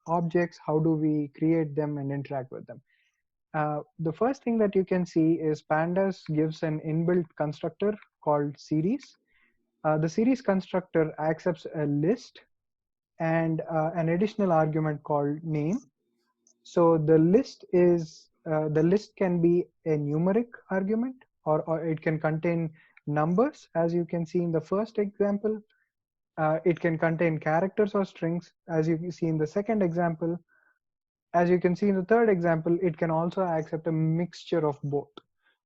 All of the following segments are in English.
objects, how do we create them and interact with them. The first thing that you can see is Pandas gives an inbuilt constructor called series. The series constructor accepts a list and an additional argument called name. So the list can be a numeric argument, or it can contain numbers, as you can see in the first example. It can contain characters or strings, as you see in the second example. As you can see in the third example, it can also accept a mixture of both.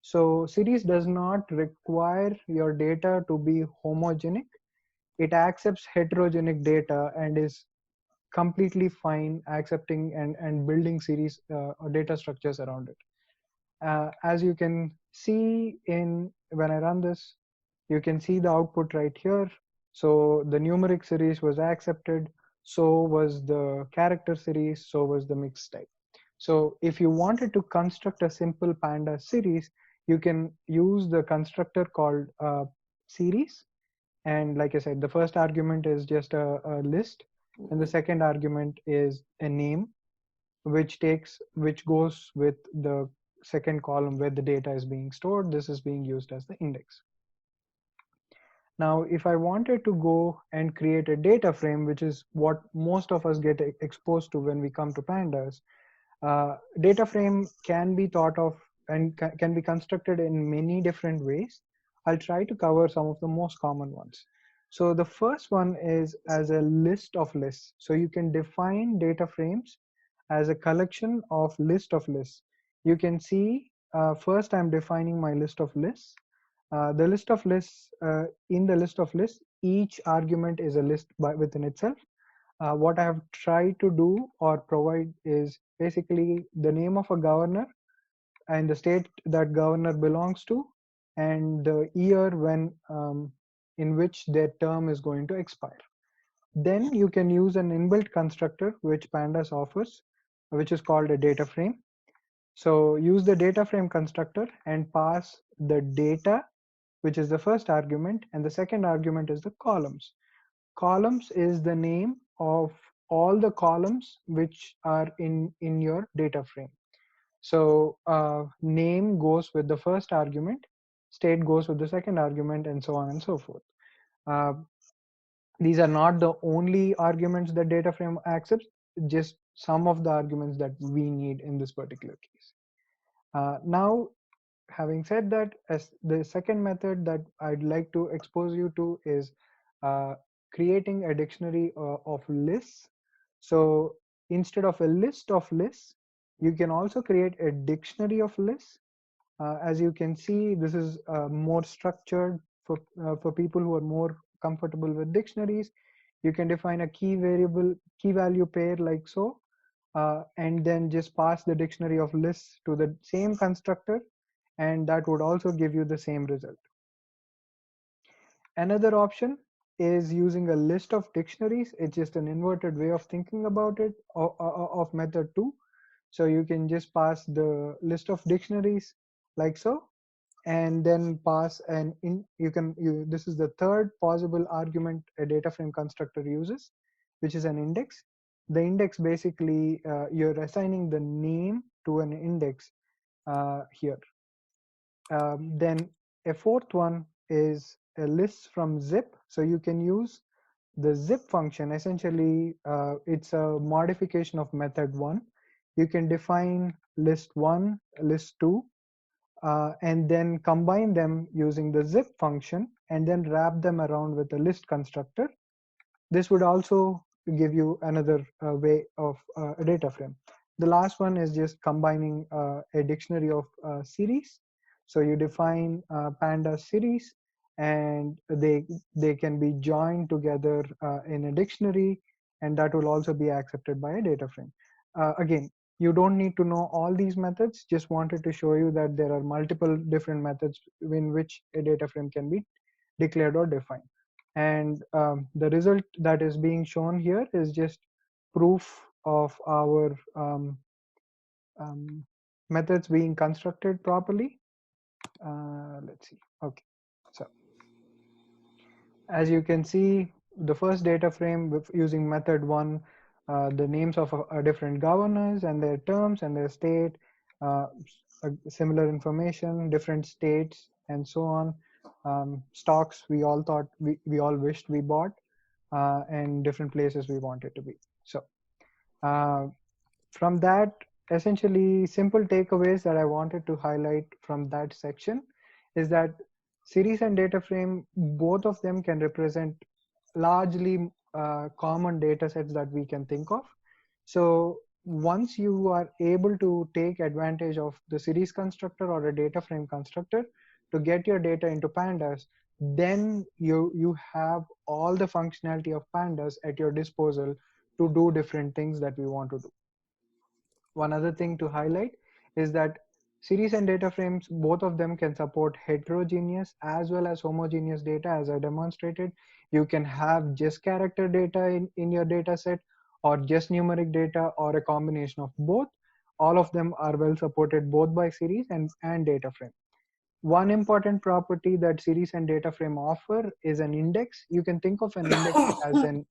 So series does not require your data to be homogenic. It accepts heterogenic data and is completely fine accepting and building series or data structures around it. As you can see when I run this, you can see the output right here. So the numeric series was accepted, so was the character series, so was the mixed type. So if you wanted to construct a simple Pandas series, you can use the constructor called series. And like I said, the first argument is just a list, and the second argument is a name, which goes with the second column where the data is being stored. This is being used as the index. Now, if I wanted to go and create a data frame, which is what most of us get exposed to when we come to Pandas, data frame can be thought of and can be constructed in many different ways. I'll try to cover some of the most common ones. So the first one is as a list of lists. So you can define data frames as a collection of list of lists. You can see first I'm defining my list of lists. The list of lists, in the list of lists, each argument is a list within itself. What I have tried to do or provide is basically the name of a governor and the state that governor belongs to, and the year when in which their term is going to expire. Then you can use an inbuilt constructor which Pandas offers, which is called a data frame. So use the data frame constructor and pass the data, which is the first argument, and the second argument is the columns. Columns is the name of all the columns which are in your data frame. So name goes with the first argument, state goes with the second argument, and so on and so forth. These are not the only arguments that data frame accepts, just some of the arguments that we need in this particular case. Now, having said that, as the second method that I'd like to expose you to is creating a dictionary of lists. So instead of a list of lists, you can also create a dictionary of lists. As you can see, this is more structured for people who are more comfortable with dictionaries. You can define a key value pair like so, and then just pass the dictionary of lists to the same constructor, and that would also give you the same result. Another option is using a list of dictionaries. It's just an inverted way of thinking about it of method 2. So you can just pass the list of dictionaries like so, and then pass an this is the third possible argument a data frame constructor uses, which is an index. The index basically you're assigning the name to an index here. Then a fourth one is a list from zip. So you can use the zip function. Essentially, it's a modification of method 1. You can define list 1, list 2, and then combine them using the zip function and then wrap them around with a list constructor. This would also give you another way of a data frame. The last one is just combining a dictionary of series. So you define Pandas series, and they can be joined together in a dictionary, and that will also be accepted by a data frame. Again, you don't need to know all these methods, just wanted to show you that there are multiple different methods in which a data frame can be declared or defined. And the result that is being shown here is just proof of our methods being constructed properly. Let's see. Okay, so as you can see, the first data frame using method 1 the names of different governors and their terms and their state, uh, similar information, different states, and so on. Stocks we all thought we all wished we bought, and different places we wanted to be. So uh, from that, essentially simple takeaways that I wanted to highlight from that section is that series and data frame, both of them can represent largely common data sets that we can think of. So once you are able to take advantage of the series constructor or a data frame constructor to get your data into pandas, then you have all the functionality of pandas at your disposal to do different things that we want to do. One other thing to highlight is that series and data frames, both of them can support heterogeneous as well as homogeneous data. As I demonstrated, you can have just character data in your data set, or just numeric data, or a combination of both. All of them are well supported both by series and data frame. One important property that series and data frame offer is an index. You can think of an index as an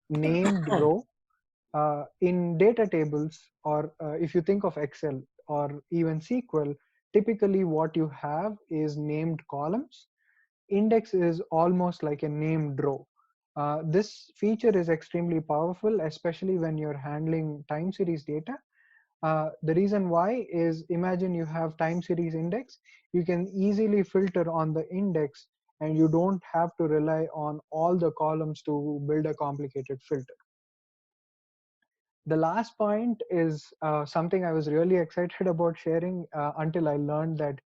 named row in data tables, or if you think of Excel or even SQL, typically what you have is named columns. Index is almost like a named row. This feature is extremely powerful, especially when you're handling time series data. The reason why is, imagine you have time series index, you can easily filter on the index and you don't have to rely on all the columns to build a complicated filter. The last point is something I was really excited about sharing until I learned that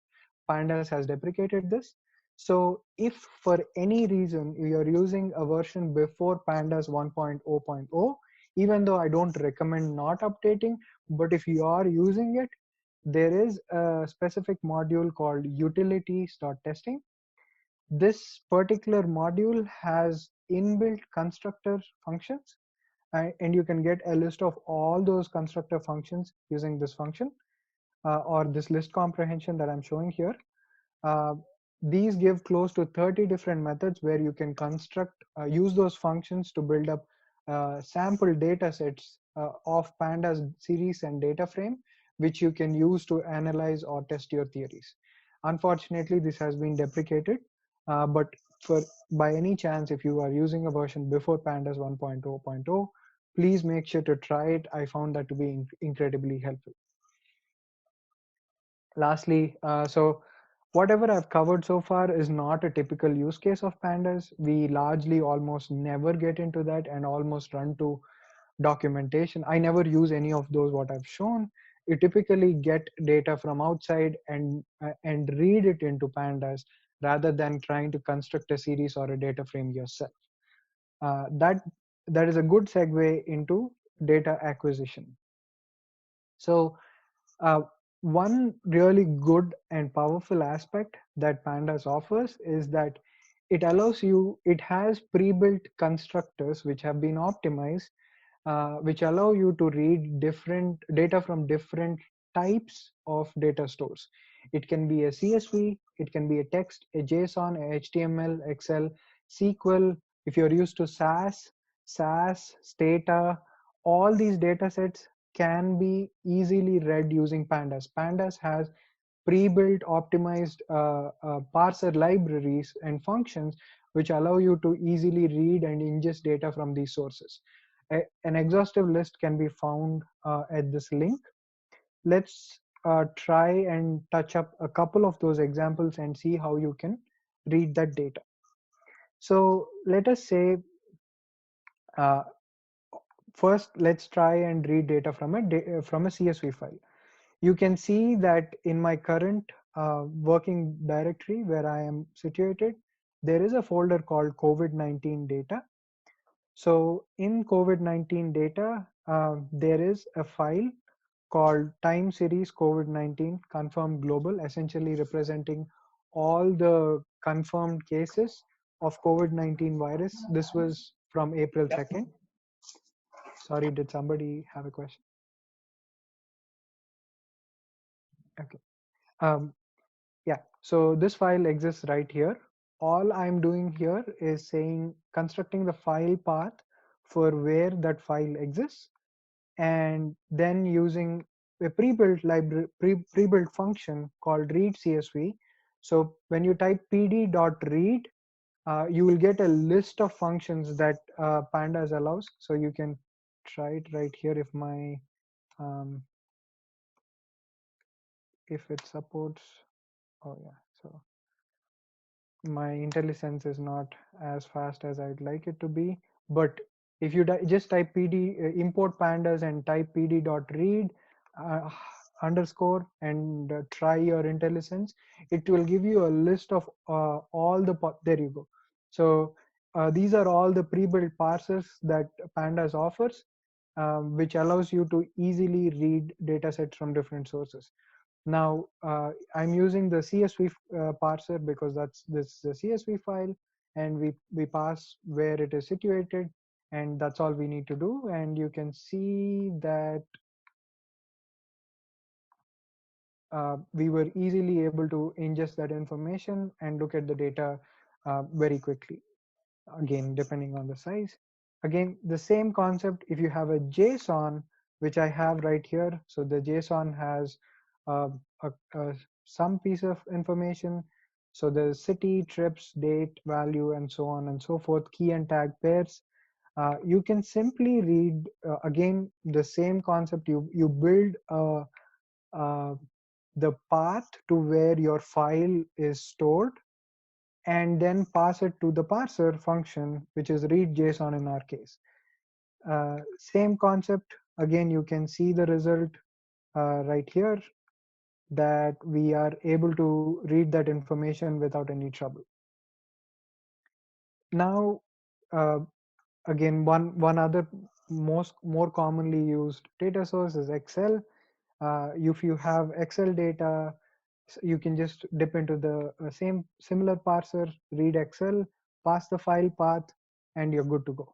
Pandas has deprecated this. So if for any reason you're using a version before Pandas 1.0.0, even though I don't recommend not updating, but if you are using it, there is a specific module called utilities.testing. This particular module has inbuilt constructor functions, and you can get a list of all those constructor functions using this function, or this list comprehension that I'm showing here. Uh, these give close to 30 different methods where you can use those functions to build up sample data sets of pandas series and data frame, which you can use to analyze or test your theories. Unfortunately, this has been deprecated, but for by any chance, if you are using a version before pandas 1.0.0, please make sure to try it. I found that to be incredibly helpful. Lastly, so whatever I've covered so far is not a typical use case of pandas. We largely almost never get into that and almost run to documentation. I never use any of those what I've shown. You typically get data from outside and read it into pandas rather than trying to construct a series or a data frame yourself. That is a good segue into data acquisition. So one really good and powerful aspect that Pandas offers is that it has pre-built constructors which have been optimized, which allow you to read different data from different types of data stores. It can be a CSV, it can be a text, a JSON, a HTML, Excel, SQL. If you're used to SAS, Stata, all these data sets can be easily read using Pandas. Pandas has pre-built optimized parser libraries and functions which allow you to easily read and ingest data from these sources. An exhaustive list can be found at this link. Let's try and touch up a couple of those examples and see how you can read that data. So let us say, uh, first let's try and read data from a CSV file. You can see that in my current working directory where I am situated, there is a folder called COVID-19 data. So in COVID-19 data, there is a file called time series COVID-19 confirmed global, essentially representing all the confirmed cases of COVID-19 virus. This was from April 2nd. Sorry, did somebody have a question? Okay. Um, yeah, so this file exists right here. All I'm doing here is saying constructing the file path for where that file exists. and then using a pre-built library, pre-built function called read CSV. So when you type pd.read, you will get a list of functions that Pandas allows. So you can try it right here um, if it supports. Oh yeah, so my IntelliSense is not as fast as I'd like it to be. But if you just type pd import pandas and type pd.read uh, underscore and try your IntelliSense, it will give you a list of all the there you go. So these are all the pre-built parsers that Pandas offers, which allows you to easily read data sets from different sources. Now I'm using the CSV parser because that's this the CSV file, and we pass where it is situated, and that's all we need to do. And you can see that we were easily able to ingest that information and look at the data very quickly. Again, depending on the size. Again, the same concept if you have a JSON, which I have right here. So the JSON has uh, some piece of information. So the city, trips, date, value, and so on and so forth, key and tag pairs. You can simply read, again, the same concept. You build uh, the path to where your file is stored, and then pass it to the parser function, which is read JSON in our case. Same concept. Again, you can see the result right here, that we are able to read that information without any trouble. Now, uh, again, one other more commonly used data source is Excel. If you have Excel data, you can just dip into the same similar parser, read Excel, pass the file path, and you're good to go.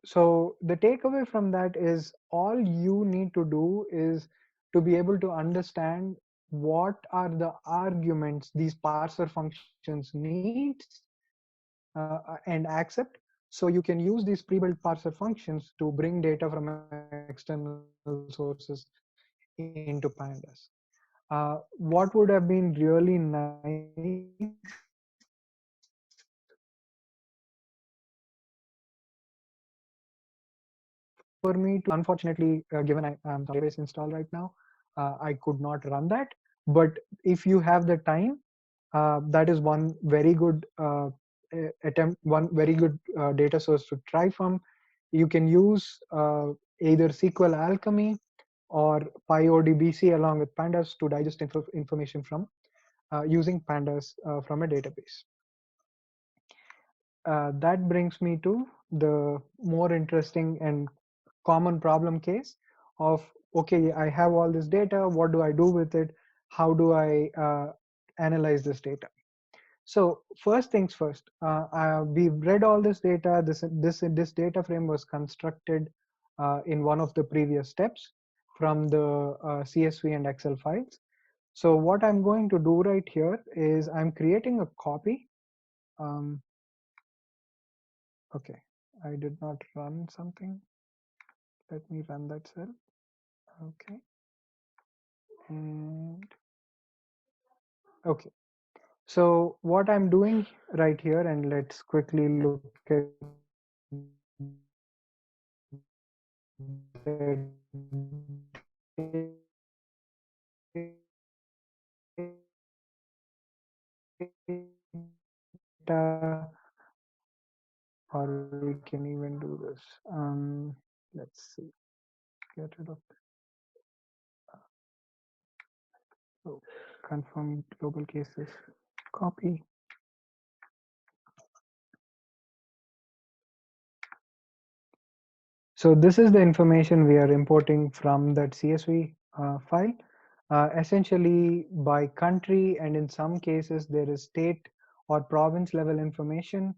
So the takeaway from that is all you need to do is to be able to understand what are the arguments these parser functions needs and accept. So you can use these pre-built parser functions to bring data from external sources into Pandas. What would have been really nice for me to, unfortunately, given I'm database installed right now, I could not run that. But if you have the time, that is one very good attempt, one very good data source to try from. You can use either SQL Alchemy or PyODBC along with Pandas to digest information from using Pandas from a database. That brings me to the more interesting and common problem case of, okay, I have all this data, what do I do with it? How do I analyze this data? So first things first, we've read all this data. This data frame was constructed in one of the previous steps from the CSV and Excel files. So what I'm going to do right here is I'm creating a copy. Um, okay, I did not run something. Let me run that cell. Okay, and okay. So what I'm doing right here, and let's quickly look at data, or we can even do this. Let's see, get rid of oh, confirm global cases, copy. So this is the information we are importing from that CSV file. Essentially by country, and in some cases there is state or province level information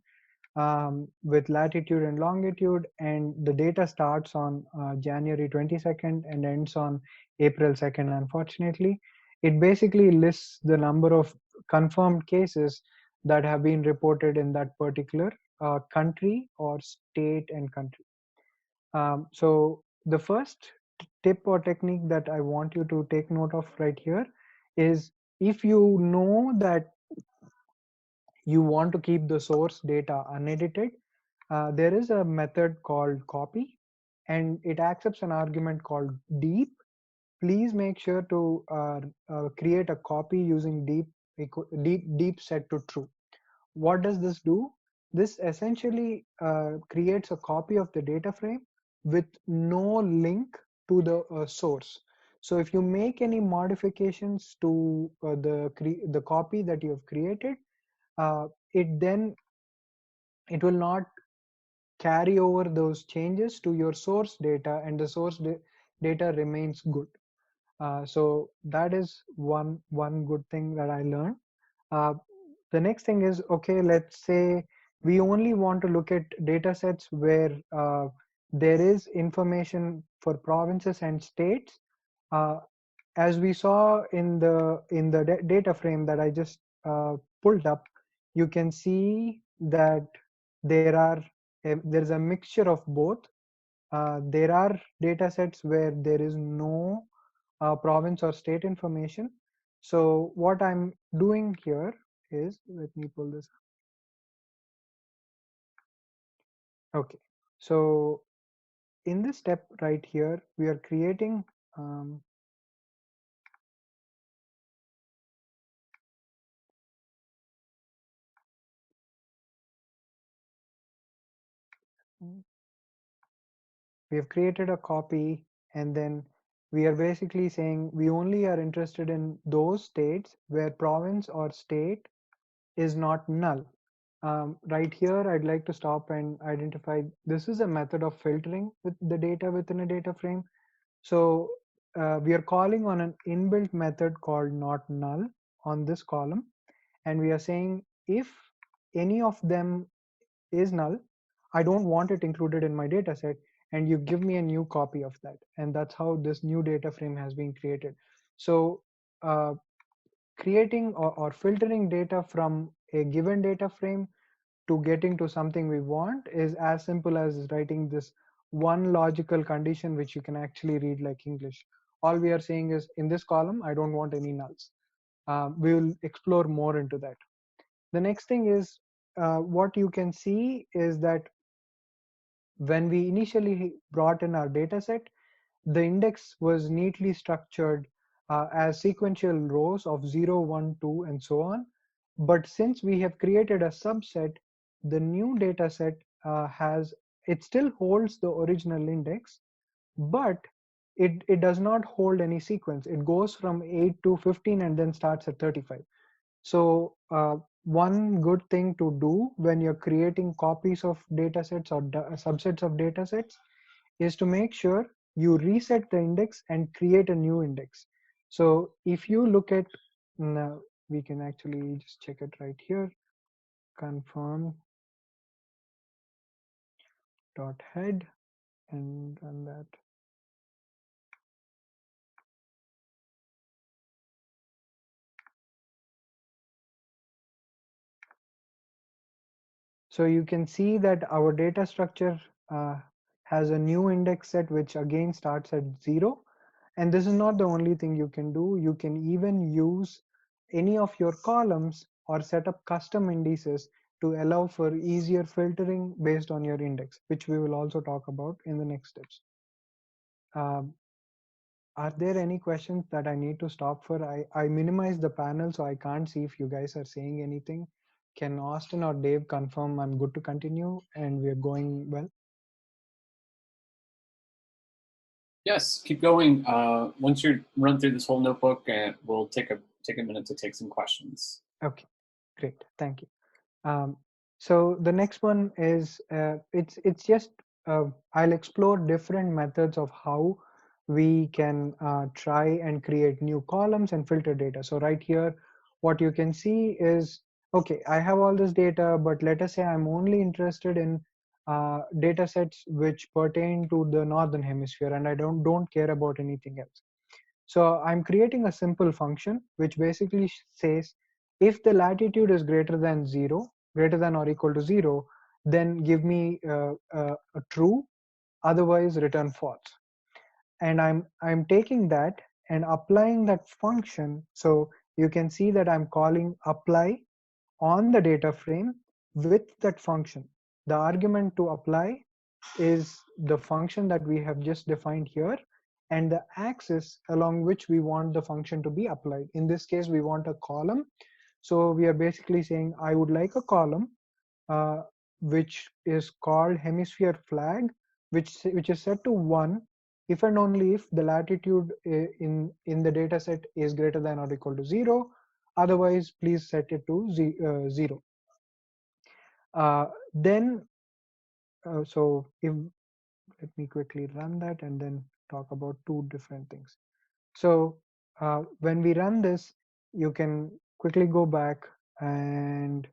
with latitude and longitude, and the data starts on January 22nd and ends on April 2nd, unfortunately. It basically lists the number of confirmed cases that have been reported in that particular country or state and country. So the first tip or technique that I want you to take note of right here is, if you know that you want to keep the source data unedited, there is a method called copy, and it accepts an argument called deep. Please make sure to create a copy using deep set to true. What does this do? This essentially creates a copy of the data frame with no link to the source. So if you make any modifications to the copy that you have created, it will not carry over those changes to your source data, and the data remains good. So that is one good thing that I learned. Uh, the next thing is, okay, let's say we only want to look at data sets where there is information for provinces and states. Uh, as we saw in the data frame that I just pulled up, you can see that there's a mixture of both. There are data sets where there is no province or state information. So what I'm doing here is, let me pull this up. Okay, so in this step right here, we are creating um, we have created a copy, and then we are basically saying we only are interested in those states where province or state is not null. Right here, I'd like to stop and identify this is a method of filtering with the data within a data frame. So we are calling on an inbuilt method called not null on this column, and we are saying if any of them is null, I don't want it included in my data set, and you give me a new copy of that. And that's how this new data frame has been created. So uh, creating or filtering data from a given data frame to getting to something we want is as simple as writing this one logical condition which you can actually read like English. All we are saying is, in this column, I don't want any nulls. We will explore more into that. The next thing is, what you can see is that when we initially brought in our data set, the index was neatly structured as sequential rows of 0, 1, 2, and so on. But since we have created a subset, the new data set it still holds the original index, but it does not hold any sequence. It goes from 8 to 15 and then starts at 35. So one good thing to do when you're creating copies of data sets or subsets of data sets is to make sure you reset the index and create a new index. So if you look at, now we can actually just check it right here, confirm dot head and run that. So you can see that our data structure uh, has a new index set which again starts at 0. And this is not the only thing you can do. You can even use any of your columns or set up custom indices to allow for easier filtering based on your index, which we will also talk about in the next steps. Um, are there any questions that I need to stop for? I minimized the panel, so I can't see if you guys are saying anything. Can Austin or Dave confirm I'm good to continue and we're going well? Yes, keep going. Once you run through this whole notebook, we'll take a minute to take some questions. Okay, great, thank you. So the next one is it's just I'll explore different methods of how we can try and create new columns and filter data. So right here, what you can see is, okay, I have all this data, but let us say I'm only interested in data sets which pertain to the northern hemisphere, and I don't care about anything else. So I'm creating a simple function which basically says, if the latitude is greater than 0, greater than or equal to 0, then give me a true. otherwise return false. And I'm taking that and applying that function. So you can see that I'm calling apply on the data frame with that function. The argument to apply is the function that we have just defined here, and the axis along which we want the function to be applied. In this case, we want a column. So we are basically saying I would like a column uh, which is called hemisphere flag, which is set to 1 if and only if the latitude in the data set is greater than or equal to 0. Otherwise, please set it to 0. Then, so if let me quickly run that and then talk about two different things. So when we run this, you can quickly go back and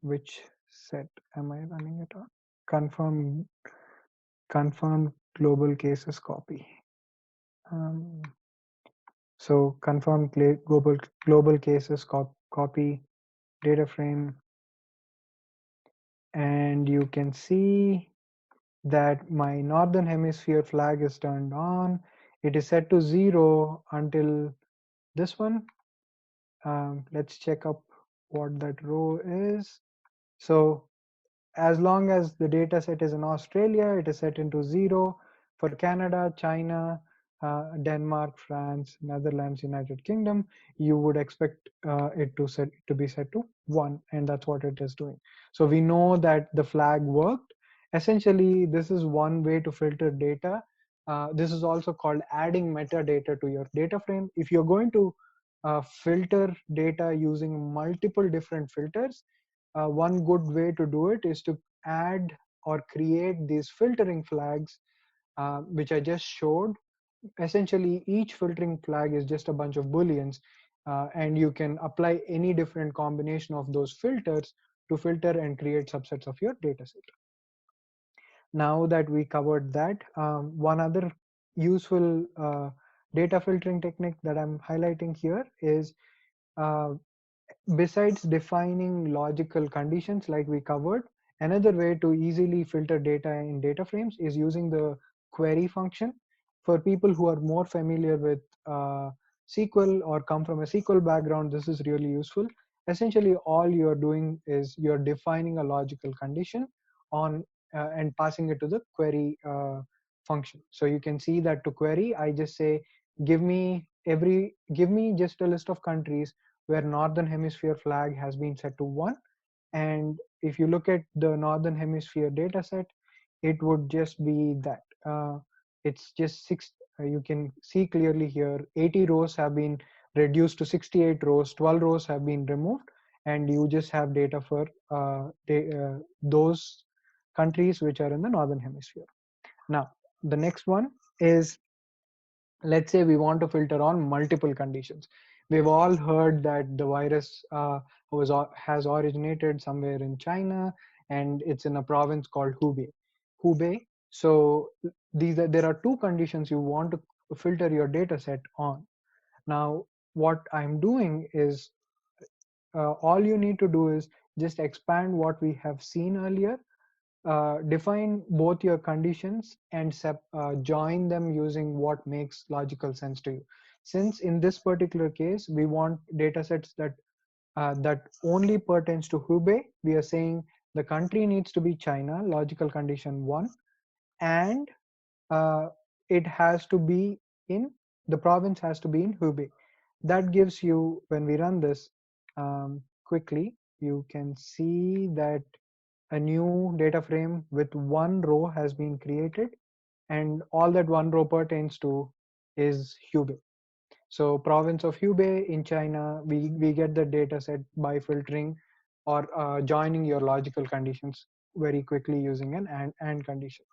which set am I running it on? Confirm global cases copy. Um, so confirm global cases copy data frame, and you can see that my northern hemisphere flag is turned on. It is set to 0 until this one. Let's check up what that row is. So as long as the data set is in Australia, it is set into 0. For Canada, China, Denmark, France, Netherlands, United Kingdom, you would expect it to be set to 1, and that's what it is doing. So we know that the flag worked. Essentially, this is one way to filter data. This is also called adding metadata to your data frame. If you're going to filter data using multiple different filters, one good way to do it is to add or create these filtering flags, which I just showed. Essentially, each filtering flag is just a bunch of booleans, and you can apply any different combination of those filters to filter and create subsets of your dataset. Now that we covered that, one other useful data filtering technique that I'm highlighting here is uh, besides defining logical conditions like we covered, another way to easily filter data in data frames is using the query function. For people who are more familiar with SQL or come from a SQL background, this is really useful. Essentially, all you're doing is you're defining a logical condition on and passing it to the query function. So you can see that to query, I just say, give me just a list of countries where northern hemisphere flag has been set to 1. And if you look at the northern hemisphere data set, it would just be that it's just you can see clearly here 80 rows have been reduced to 68 rows, 12 rows have been removed, and you just have data for those countries which are in the northern hemisphere. Now the next one is, let's say we want to filter on multiple conditions. We've all heard that the virus has originated somewhere in China, and it's in a province called Hubei. So there are two conditions you want to filter your data set on. Now what I'm doing is, all you need to do is just expand what we have seen earlier, define both your conditions and join them using what makes logical sense to you. Since in this particular case we want datasets that only pertains to Hubei, we are saying the country needs to be China, logical condition 1, and uh, it has to be in the province has to be in Hubei. That gives you, when we run this quickly, you can see that a new data frame with one row has been created, and all that one row pertains to is Hubei. So province of Hubei in China, we get the data set by filtering or joining your logical conditions very quickly using an and condition.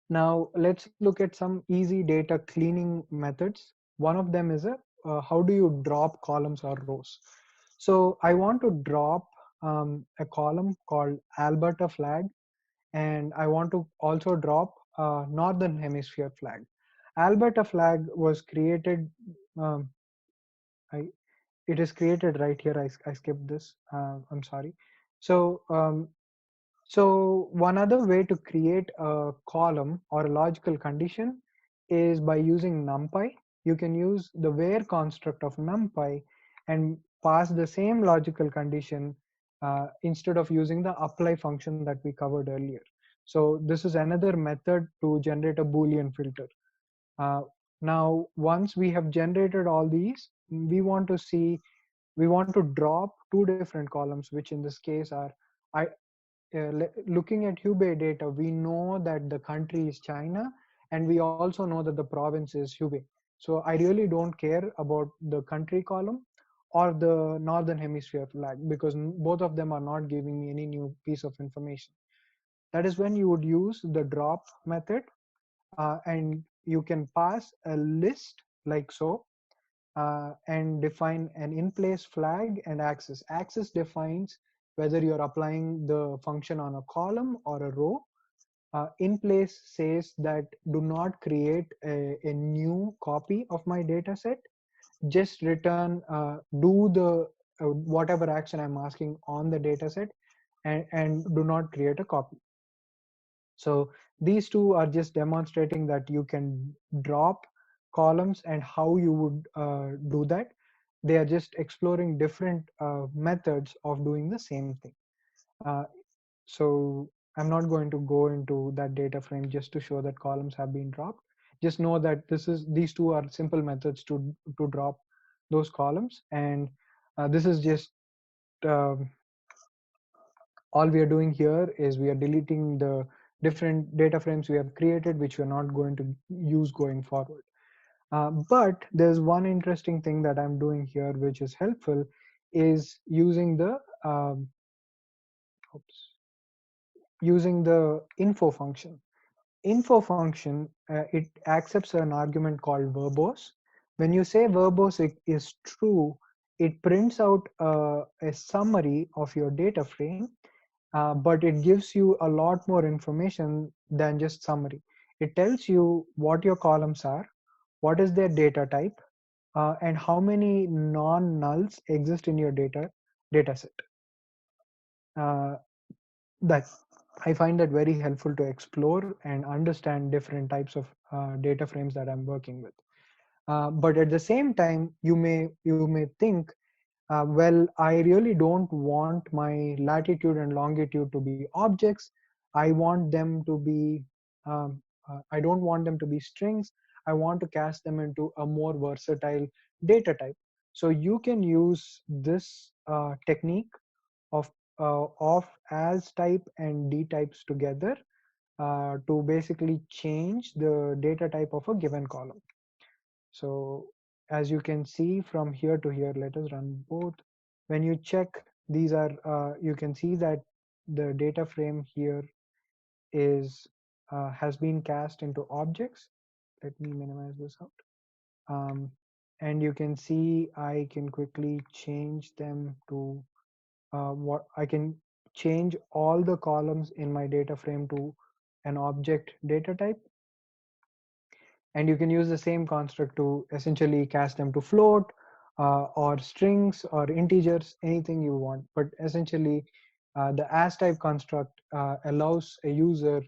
Now let's look at some easy data cleaning methods. One of them is how do you drop columns or rows? So I want to drop a column called Alberta flag, and I want to also drop Northern Hemisphere flag. Alberta flag was created, um, I, it is created right here. I skipped this, I'm sorry. So So one other way to create a column or a logical condition is by using NumPy. You can use the where construct of NumPy and pass the same logical condition instead of using the apply function that we covered earlier. So this is another method to generate a Boolean filter. Uh, Now, once we have generated all these, we want to drop two different columns, which in this case are I, looking at Hubei data, we know that the country is China, and we also know that the province is Hubei. So I really don't care about the country column or the northern hemisphere flag, because both of them are not giving me any new piece of information. That is when you would use the drop method, and you can pass a list like so, and define an in-place flag and axis. Axis defines whether you're applying the function on a column or a row. In place says that do not create a new copy of my data set. Just return, do the whatever action I'm asking on the data set, and do not create a copy. So these two are just demonstrating that you can drop columns and how you would do that. They are just exploring different methods of doing the same thing. Uh, so I'm not going to go into that data frame just to show that columns have been dropped. Just know that these two are simple methods to drop those columns, and this is just um, all we are doing here is we are deleting the different data frames we have created, which we're not going to use going forward. But there's one interesting thing that I'm doing here, which is helpful, is using the oops, using the info function. Info function, it accepts an argument called verbose. When you say verbose is true, it prints out a summary of your data frame, but it gives you a lot more information than just summary. It tells you what your columns are, what is their data type, and how many non-nulls exist in your data set. Uh, that I find that very helpful to explore and understand different types of data frames that I'm working with. But at the same time, you may think, well, I really don't want my latitude and longitude to be objects. I want them to be, I don't want them to be strings. I want to cast them into a more versatile data type. So you can use this technique of as type and d types together to basically change the data type of a given column. So as you can see from here to here, let us run both. When you check, these are, you can see that the data frame here is has been cast into objects. Let me minimize this out. Um, and you can see I can quickly change them to what I can change all the columns in my data frame to an object data type. And you can use the same construct to essentially cast them to float or strings or integers, anything you want. But essentially, the as type construct allows a user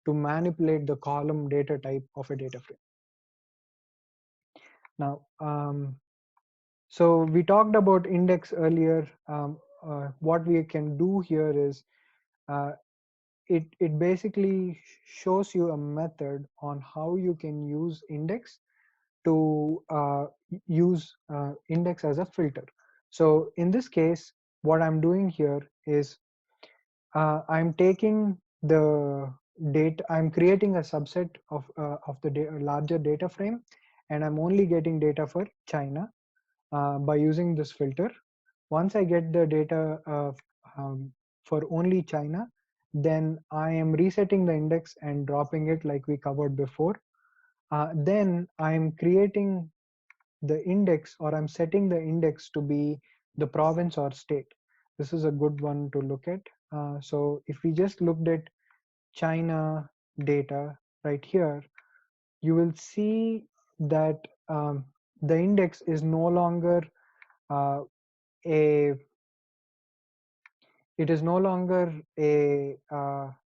to manipulate the column data type of a data frame. Now, so we talked about index earlier. What we can do here is uh, it basically shows you a method on how you can use index to use index as a filter. So in this case, what I'm doing here is I'm taking the data, I'm creating a subset of the larger data frame, and I'm only getting data for China by using this filter. Once I get the data for only China, then I am resetting the index and dropping it like we covered before. Then I'm creating the index, or I'm setting the index to be the province or state. This is a good one to look at. So if we just looked at China data right here, you will see that the index is no longer uh, a It is no longer a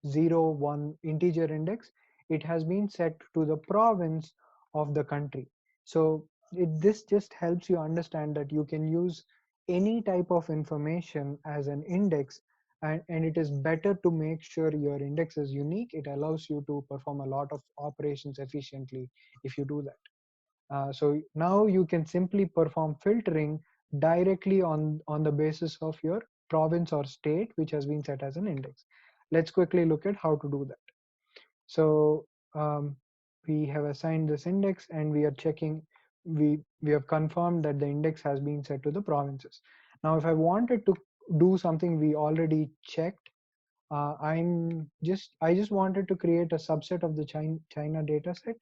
0 1 integer index. It has been set to the province of the country. So this just helps you understand that you can use any type of information as an index, and it is better to make sure your index is unique. It allows you to perform a lot of operations efficiently if you do that. So now you can simply perform filtering directly on the basis of your province or state, which has been set as an index. Let's quickly look at how to do that. So we have assigned this index, and we are checking. We have confirmed that the index has been set to the provinces. Now, if I wanted to do something we already checked, I just wanted to create a subset of the China data set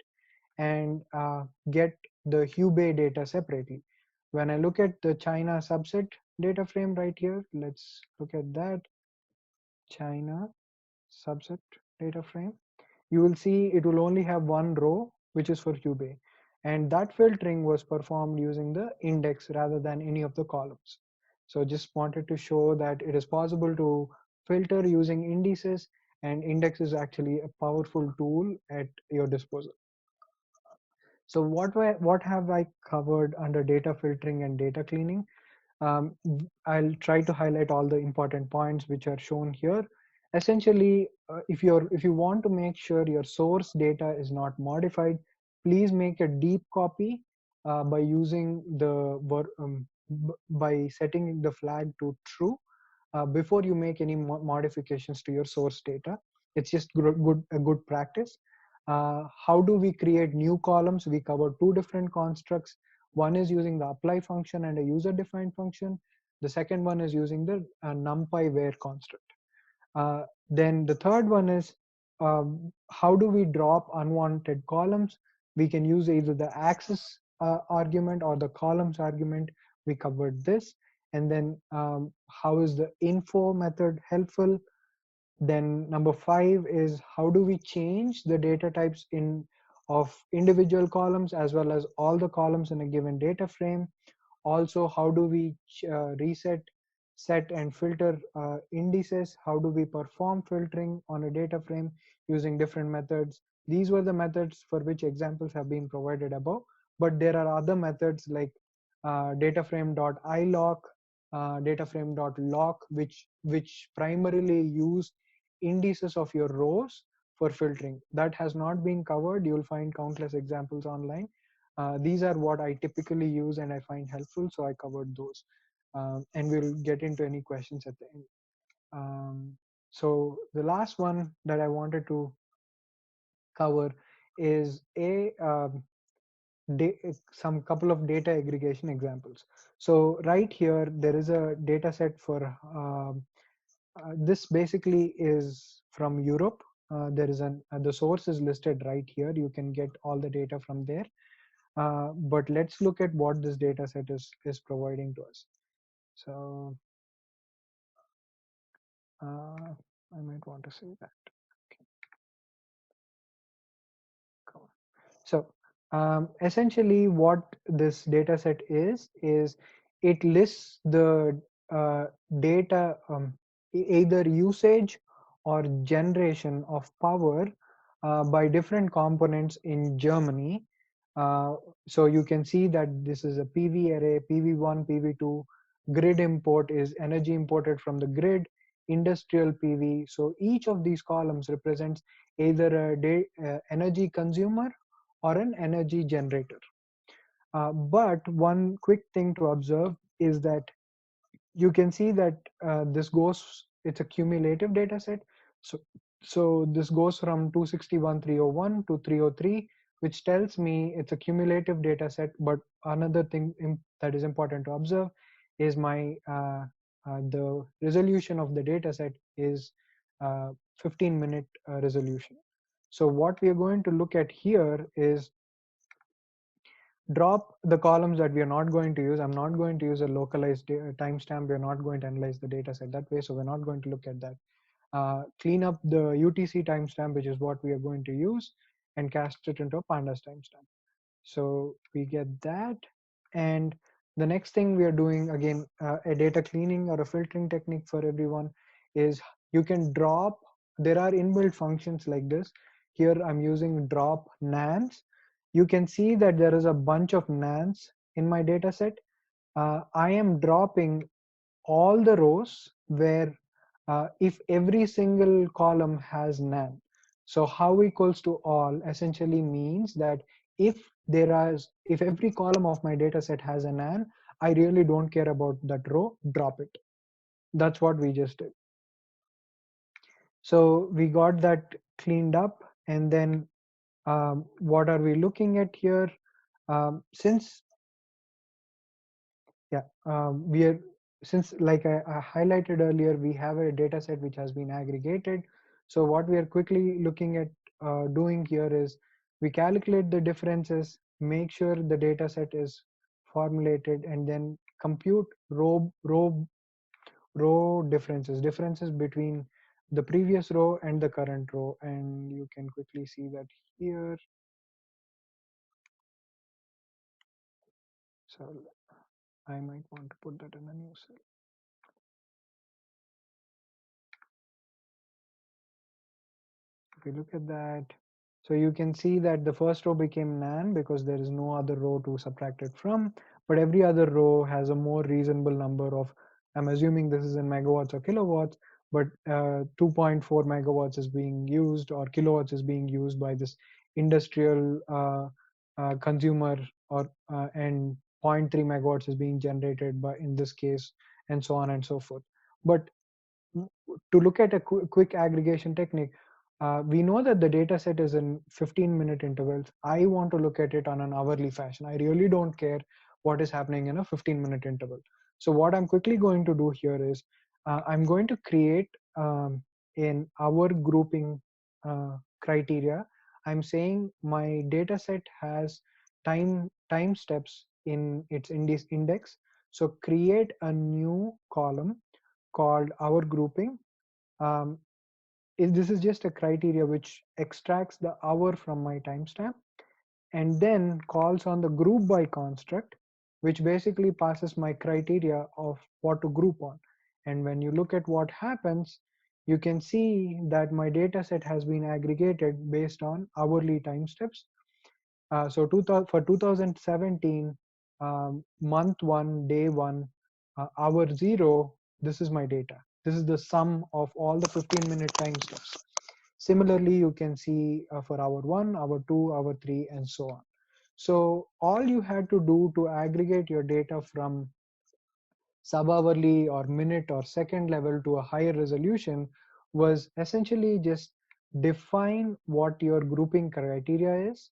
and get the Hubei data separately. When I look at the China subset data frame right here, let's look at that China subset data frame. You will see it will only have one row, which is for Hubei. And that filtering was performed using the index rather than any of the columns. So just wanted to show that it is possible to filter using indices, and index is actually a powerful tool at your disposal. So what have I covered under data filtering and data cleaning? I'll try to highlight all the important points which are shown here. Essentially, if you want to make sure your source data is not modified, please make a deep copy by using by setting the flag to true before you make any modifications to your source data. It's just a good practice. How do we create new columns? We cover two different constructs. One is using the apply function and a user defined function. The second one is using the numpy where construct. Then the third one is how do we drop unwanted columns? We can use either the axis argument or the columns argument. We covered this. And then how is the info method helpful? Then number 5 is how do we change the data types in of individual columns as well as all the columns in a given data frame. Also, how do we reset, set and filter indices? How do we perform filtering on a data frame using different methods? These were the methods for which examples have been provided above, but there are other methods like dataframe.ilock, dataframe.lock, which primarily use indices of your rows for filtering. That has not been covered. You'll find countless examples online. These are what I typically use and I find helpful, so I covered those. And we'll get into any questions at the end. So the last one that I wanted to cover is some couple of data aggregation examples. So right here, there is a data set for this basically is from Europe. There is the source is listed right here. You can get all the data from there. But let's look at what this data set is providing to us. So I might want to say that. Okay. Come on. So essentially what this data set is it lists the data either usage or generation of power by different components in Germany. So you can see that this is a PV array, PV1, PV2, grid import is energy imported from the grid, industrial PV. So each of these columns represents either a energy consumer or an energy generator. But one quick thing to observe is that you can see that it's a cumulative data set. So this goes from 261,301 to 303, which tells me it's a cumulative data set. But another thing that is important to observe is the resolution of the data set is 15-minute resolution. So what we are going to look at here is drop the columns that we are not going to use. I'm not going to use a localized timestamp. We're not going to analyze the data set that way, so we're not going to look at that. Clean up the UTC timestamp, which is what we are going to use, and cast it into a Pandas timestamp. So we get that. And the next thing we are doing, again, a data cleaning or a filtering technique for everyone, is you can drop, there are inbuilt functions like this. Here I'm using drop nans. You can see that there is a bunch of nans in my data set. I am dropping all the rows where if every single column has nan. So how equals to all essentially means that if every column of my data set has a nan, I really don't care about that row, drop it. That's what we just did. So we got that cleaned up, and then what are we looking at here? Since Yeah, we are since like I highlighted earlier, we have a data set which has been aggregated. So what we are quickly looking at doing here is we calculate the differences, make sure the data set is formulated, and then compute row differences between the previous row and the current row. And you can quickly see that here. So I might want to put that in a new cell. If you look at that, so you can see that the first row became nan because there is no other row to subtract it from, but every other row has a more reasonable number of, I'm assuming this is in megawatts or kilowatts, but 2.4 megawatts is being used, or kilowatts is being used by this industrial consumer, or and zero point 0.3 megawatts is being generated by, in this case, and so on and so forth. But to look at a quick aggregation technique, we know that the data set is in 15-minute intervals. I want to look at it on an hourly fashion. I really don't care what is happening in a 15-minute interval. So what I'm quickly going to do here is I'm going to create an hour grouping criteria. I'm saying my data set has time steps in its index. So create a new column called hour grouping. Um, this is just a criteria which extracts the hour from my timestamp and then calls on the group by construct, which basically passes my criteria of what to group on. And when you look at what happens, you can see that my data set has been aggregated based on hourly time steps. So for 2017, month 1, day 1, hour 0, this is my data. This is the sum of all the 15-minute time steps. Similarly, you can see for hour 1, hour 2, hour 3, and so on. So all you had to do to aggregate your data from sub-hourly or minute or second level to a higher resolution was essentially just define what your grouping criteria is,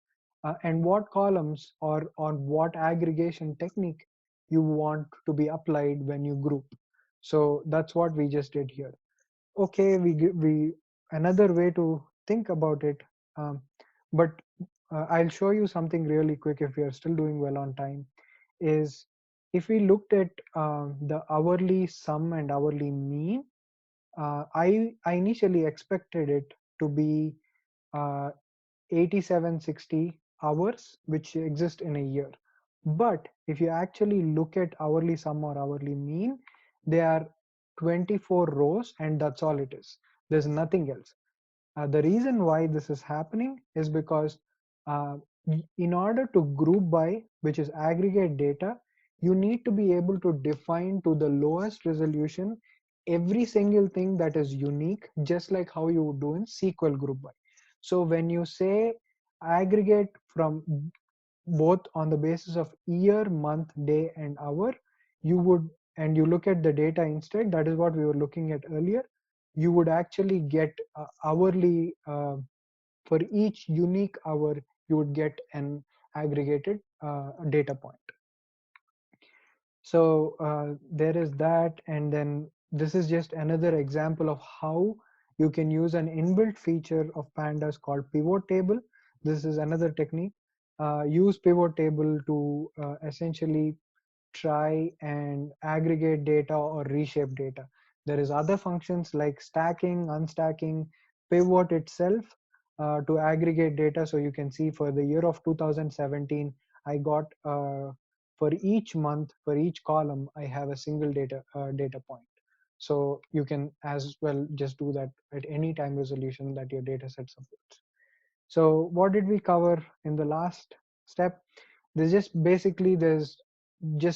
and what columns or on what aggregation technique you want to be applied when you group. So that's what we just did here. Okay, we another way to think about it, um, but I'll show you something really quick if we are still doing well on time, is if we looked at the hourly sum and hourly mean, I initially expected it to be 8760 hours, which exist in a year. But if you actually look at hourly sum or hourly mean, they are 24 rows, and that's all it is. There's nothing else. The reason why this is happening is because uh, in order to group by, which is aggregate data, you need to be able to define to the lowest resolution every single thing that is unique, just like how you would do in SQL group by. So when you say aggregate from both on the basis of year, month, day, and hour, you would, and you look at the data instead, that is what we were looking at earlier, you would actually get hourly, for each unique hour, you would get an aggregated data point. So there is that, and then this is just another example of how you can use an inbuilt feature of Pandas called pivot table. This is another technique. Use pivot table to essentially try and aggregate data or reshape data. There is other functions like stacking, unstacking, pivot itself to aggregate data. So you can see for the year of 2017, I got for each month, for each column, I have a single data point. So you can as well just do that at any time resolution that your data set supports. So what did we cover in the last step? There's just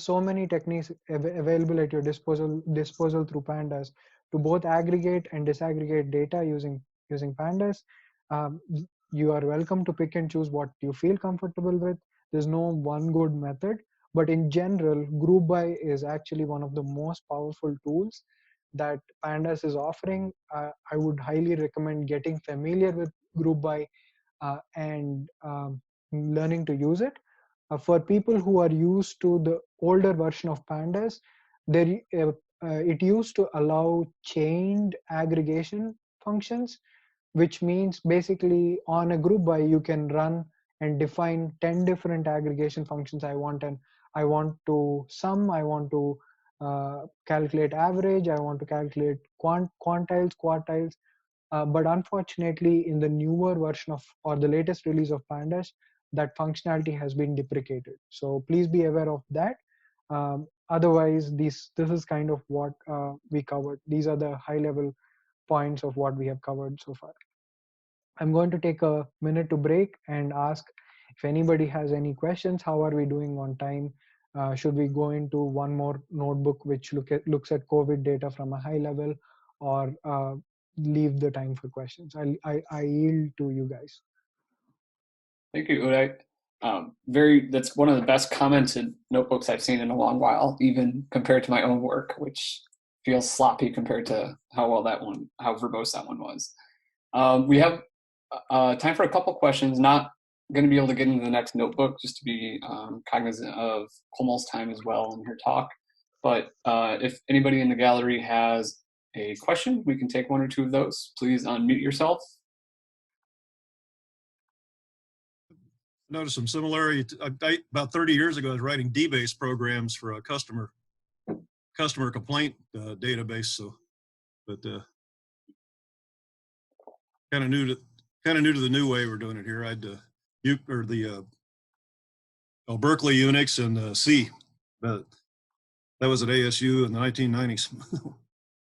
so many techniques available at your disposal through Pandas to both aggregate and disaggregate data using Pandas. Um, you are welcome to pick and choose what you feel comfortable with. There's no one good method, but in general, group by is actually one of the most powerful tools that Pandas is offering. I would highly recommend getting familiar with group by and learning to use it. For people who are used to the older version of Pandas, it used to allow chained aggregation functions, which means basically on a group by you can run and define 10 different aggregation functions. I want to sum, I want to calculate average, I want to calculate quantiles, quartiles. But unfortunately, in the newer version of or the latest release of Pandas, that functionality has been deprecated. So please be aware of that. Otherwise, this is kind of what we covered. These are the high level points of what we have covered so far. I'm going to take a minute to break and ask if anybody has any questions. How are we doing on time? Should we go into one more notebook which looks at COVID data from a high level, or leave the time for questions? I yield to you guys. Thank you, Uday. That's one of the best commented notebooks I've seen in a long while, even compared to my own work, which feels sloppy compared to how verbose that one was. We have time for a couple questions. Not going to be able to get into the next notebook, just to be cognizant of Komal's time as well in her talk. But if anybody in the gallery has a question, we can take one or two of those. Please unmute yourself. Noticed some similarity. About 30 years ago, I was writing DBase programs for a customer complaint database. So, but kind of new to the new way we're doing it here. Berkeley Unix and C, but that was at ASU in the 1990s.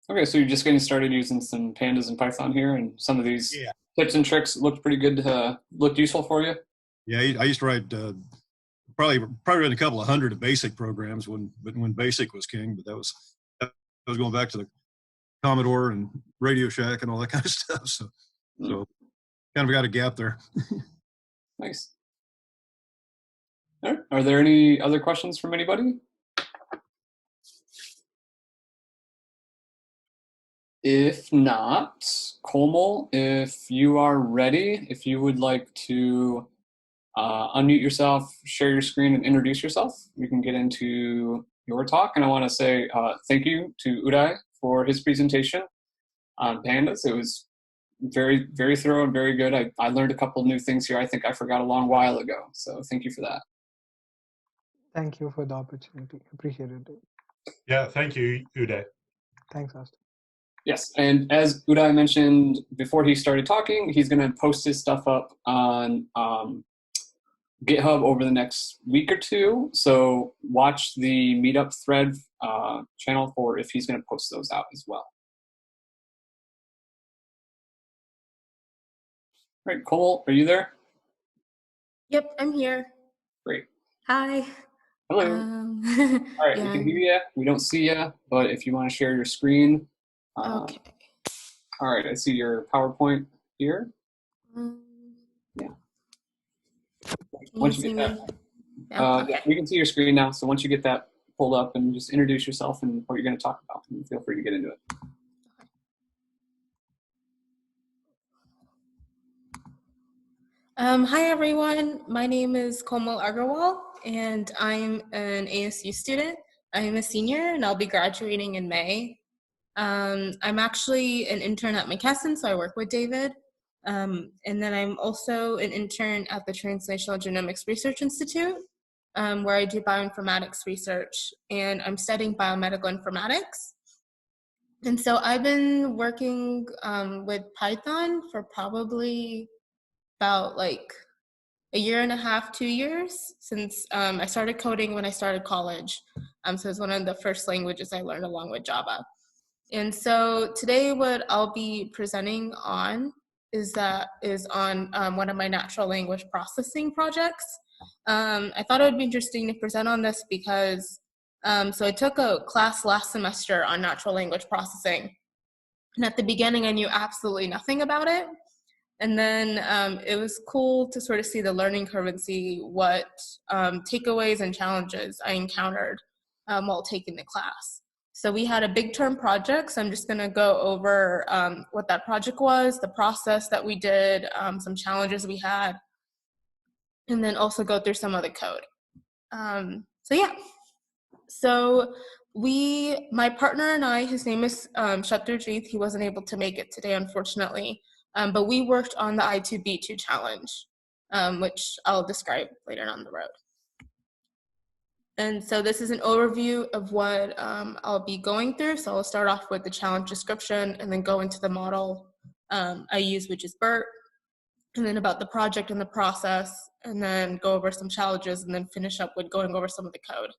Okay, so you're just getting started using some pandas and Python here, and some of these tips and tricks looked pretty good, looked useful for you? Yeah, I used to write probably written a couple of hundred of basic programs when BASIC was king, but that was going back to the Commodore and Radio Shack and all that kind of stuff. So kind of got a gap there. Nice. All right. Are there any other questions from anybody? If not, Komal, if you are ready, if you would like to unmute yourself, share your screen, and introduce yourself, we can get into your talk. And I want to say thank you to Uday for his presentation on pandas. It was very, very thorough and very good. I learned a couple of new things here I think I forgot a long while ago. So thank you for that. Thank you for the opportunity. Appreciate it. Yeah, thank you, Uday. Thanks, Austin. Yes, and as Uday mentioned before he started talking, he's going to post his stuff up on GitHub over the next week or two. So watch the meetup thread channel for if he's going to post those out as well. All right, Komal, are you there? Yep, I'm here. Great. Hi. Hello. All right, we can hear you. We don't see you, but if you want to share your screen. Okay. All right, I see your PowerPoint here. Yeah. Once you get that, yeah, we can see your screen now. So once you get that pulled up, and just introduce yourself and what you're going to talk about, and feel free to get into it. Hi, everyone. My name is Komal Agarwal, and I'm an ASU student. I'm a senior, and I'll be graduating in May. I'm actually an intern at McKesson, so I work with David. And then I'm also an intern at the Translational Genomics Research Institute, where I do bioinformatics research, and I'm studying biomedical informatics. And so I've been working with Python for probably about like a year and a half, 2 years, since I started coding when I started college. So it's one of the first languages I learned along with Java. And so today what I'll be presenting on is on one of my natural language processing projects. I thought it would be interesting to present on this because so I took a class last semester on natural language processing. And at the beginning, I knew absolutely nothing about it. And then it was cool to sort of see the learning curve and see what takeaways and challenges I encountered while taking the class. So we had a big term project, so I'm just going to go over what that project was, the process that we did, some challenges we had, and then also go through some of the code. So my partner and I, his name is Shatrujit, he wasn't able to make it today, unfortunately, but we worked on the I2B2 challenge, which I'll describe later on the road. And so this is an overview of what I'll be going through. So I'll start off with the challenge description and then go into the model I use, which is BERT, and then about the project and the process, and then go over some challenges, and then finish up with going over some of the code.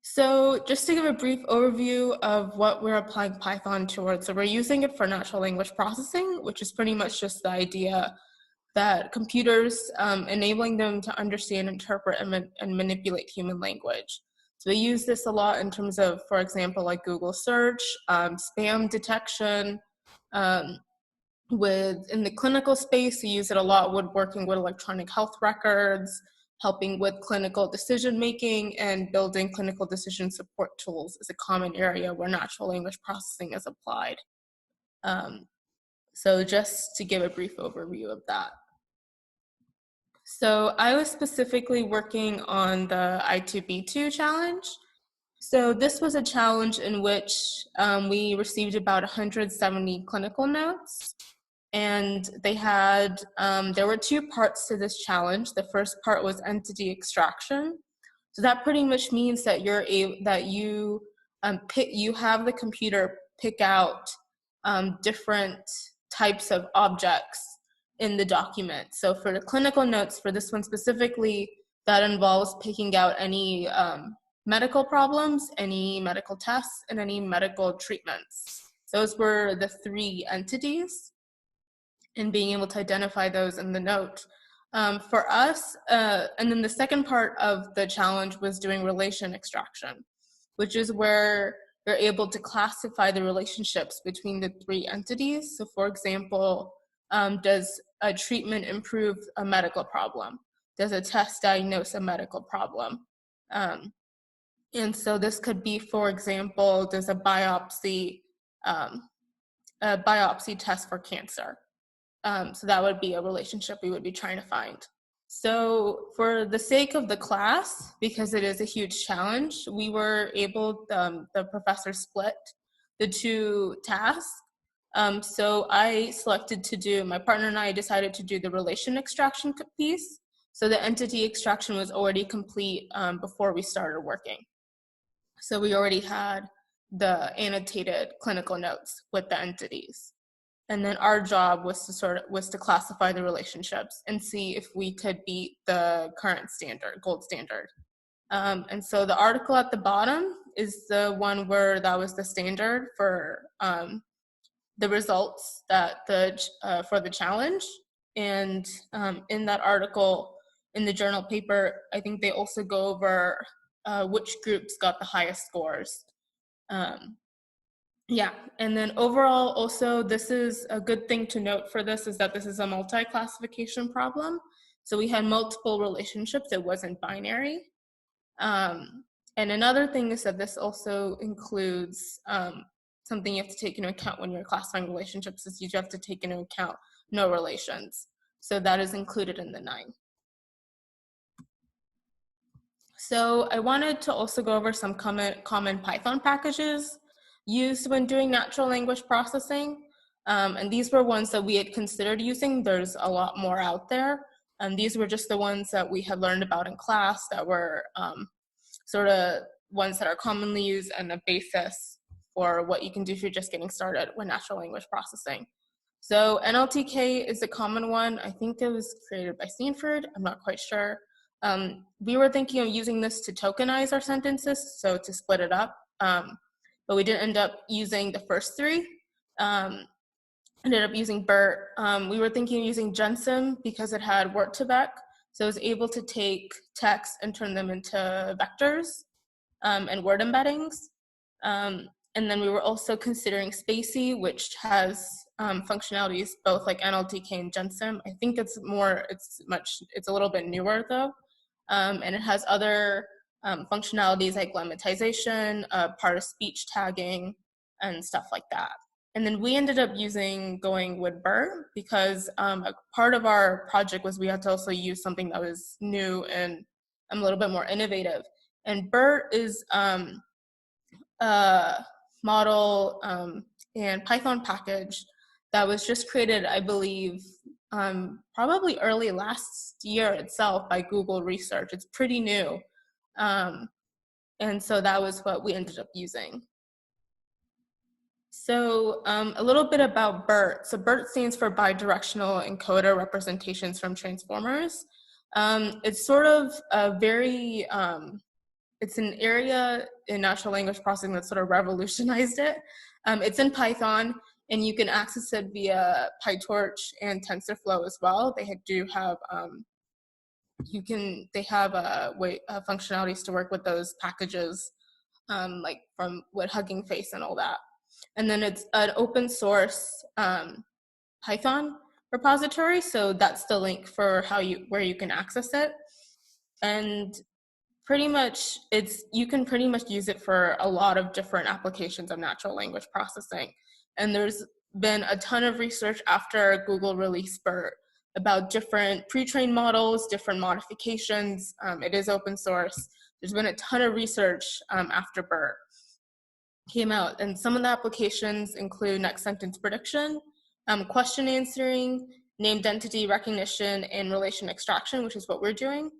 So just to give a brief overview of what we're applying Python towards. So we're using it for natural language processing, which is pretty much just the idea that computers, enabling them to understand, interpret, and manipulate human language. So we use this a lot in terms of, for example, like Google search, spam detection. In the clinical space, we use it a lot with working with electronic health records, helping with clinical decision-making, and building clinical decision support tools is a common area where natural language processing is applied. So just to give a brief overview of that. So I was specifically working on the I2B2 challenge. So this was a challenge in which we received about 170 clinical notes. And there were two parts to this challenge. The first part was entity extraction. So that pretty much means that you have the computer pick out different types of objects in the document. So for the clinical notes, for this one specifically, that involves picking out any medical problems, any medical tests, and any medical treatments. Those were the three entities, and being able to identify those in the note. For us, and then the second part of the challenge was doing relation extraction, which is where you're able to classify the relationships between the three entities. So for example, does a treatment improve a medical problem? Does a test diagnose a medical problem? And so this could be, for example, does a biopsy test for cancer? So that would be a relationship we would be trying to find. So for the sake of the class, because it is a huge challenge, we were able, the professor split the two tasks. So my partner and I decided to do the relation extraction piece. So the entity extraction was already complete before we started working. So we already had the annotated clinical notes with the entities. And then our job was to classify the relationships and see if we could beat the current standard, gold standard. And so the article at the bottom is the one where that was the standard for the results for the challenge. And in that article, in the journal paper, I think they also go over which groups got the highest scores. And then overall, also, this is a good thing to note for this is that this is a multi-classification problem. So we had multiple relationships, it wasn't binary. And another thing is that this also includes something you have to take into account when you're classifying relationships is you have to take into account no relations. So that is included in the 9. So I wanted to also go over some common Python packages used when doing natural language processing. And these were ones that we had considered using. There's a lot more out there. And these were just the ones that we had learned about in class that were sort of ones that are commonly used and a basis for what you can do if you're just getting started with natural language processing. So NLTK is a common one. I think it was created by Stanford. I'm not quite sure. We were thinking of using this to tokenize our sentences, so to split it up. but we didn't end up using the first three. Ended up using BERT. We were thinking of using GenSim because it had word-to-vec, so it was able to take text and turn them into vectors and word embeddings. And then we were also considering Spacey, which has functionalities both like NLTK and GenSim. I think it's a little bit newer though, and it has other functionalities like lemmatization, part of speech tagging, and stuff like that. And then we ended up going with BERT because a part of our project was we had to also use something that was new and a little bit more innovative. And BERT is a model and Python package that was just created, I believe, probably early last year itself by Google Research. It's pretty new. And so that was what we ended up using. So a little bit about BERT. So BERT stands for Bidirectional Encoder Representations from Transformers. It's sort of a very, it's an area in natural language processing that sort of revolutionized it. It's in Python, and you can access it via PyTorch and TensorFlow as well. They do have, they have functionalities to work with those packages, like with Hugging Face and all that. And then it's an open source Python repository, so that's the link for where you can access it. And pretty much you can pretty much use it for a lot of different applications of natural language processing. And there's been a ton of research after Google released BERT about different pre-trained models, different modifications. It is open source. There's been a ton of research after BERT came out, and some of the applications include next sentence prediction, question answering, named entity recognition, and relation extraction, which is what we're doing.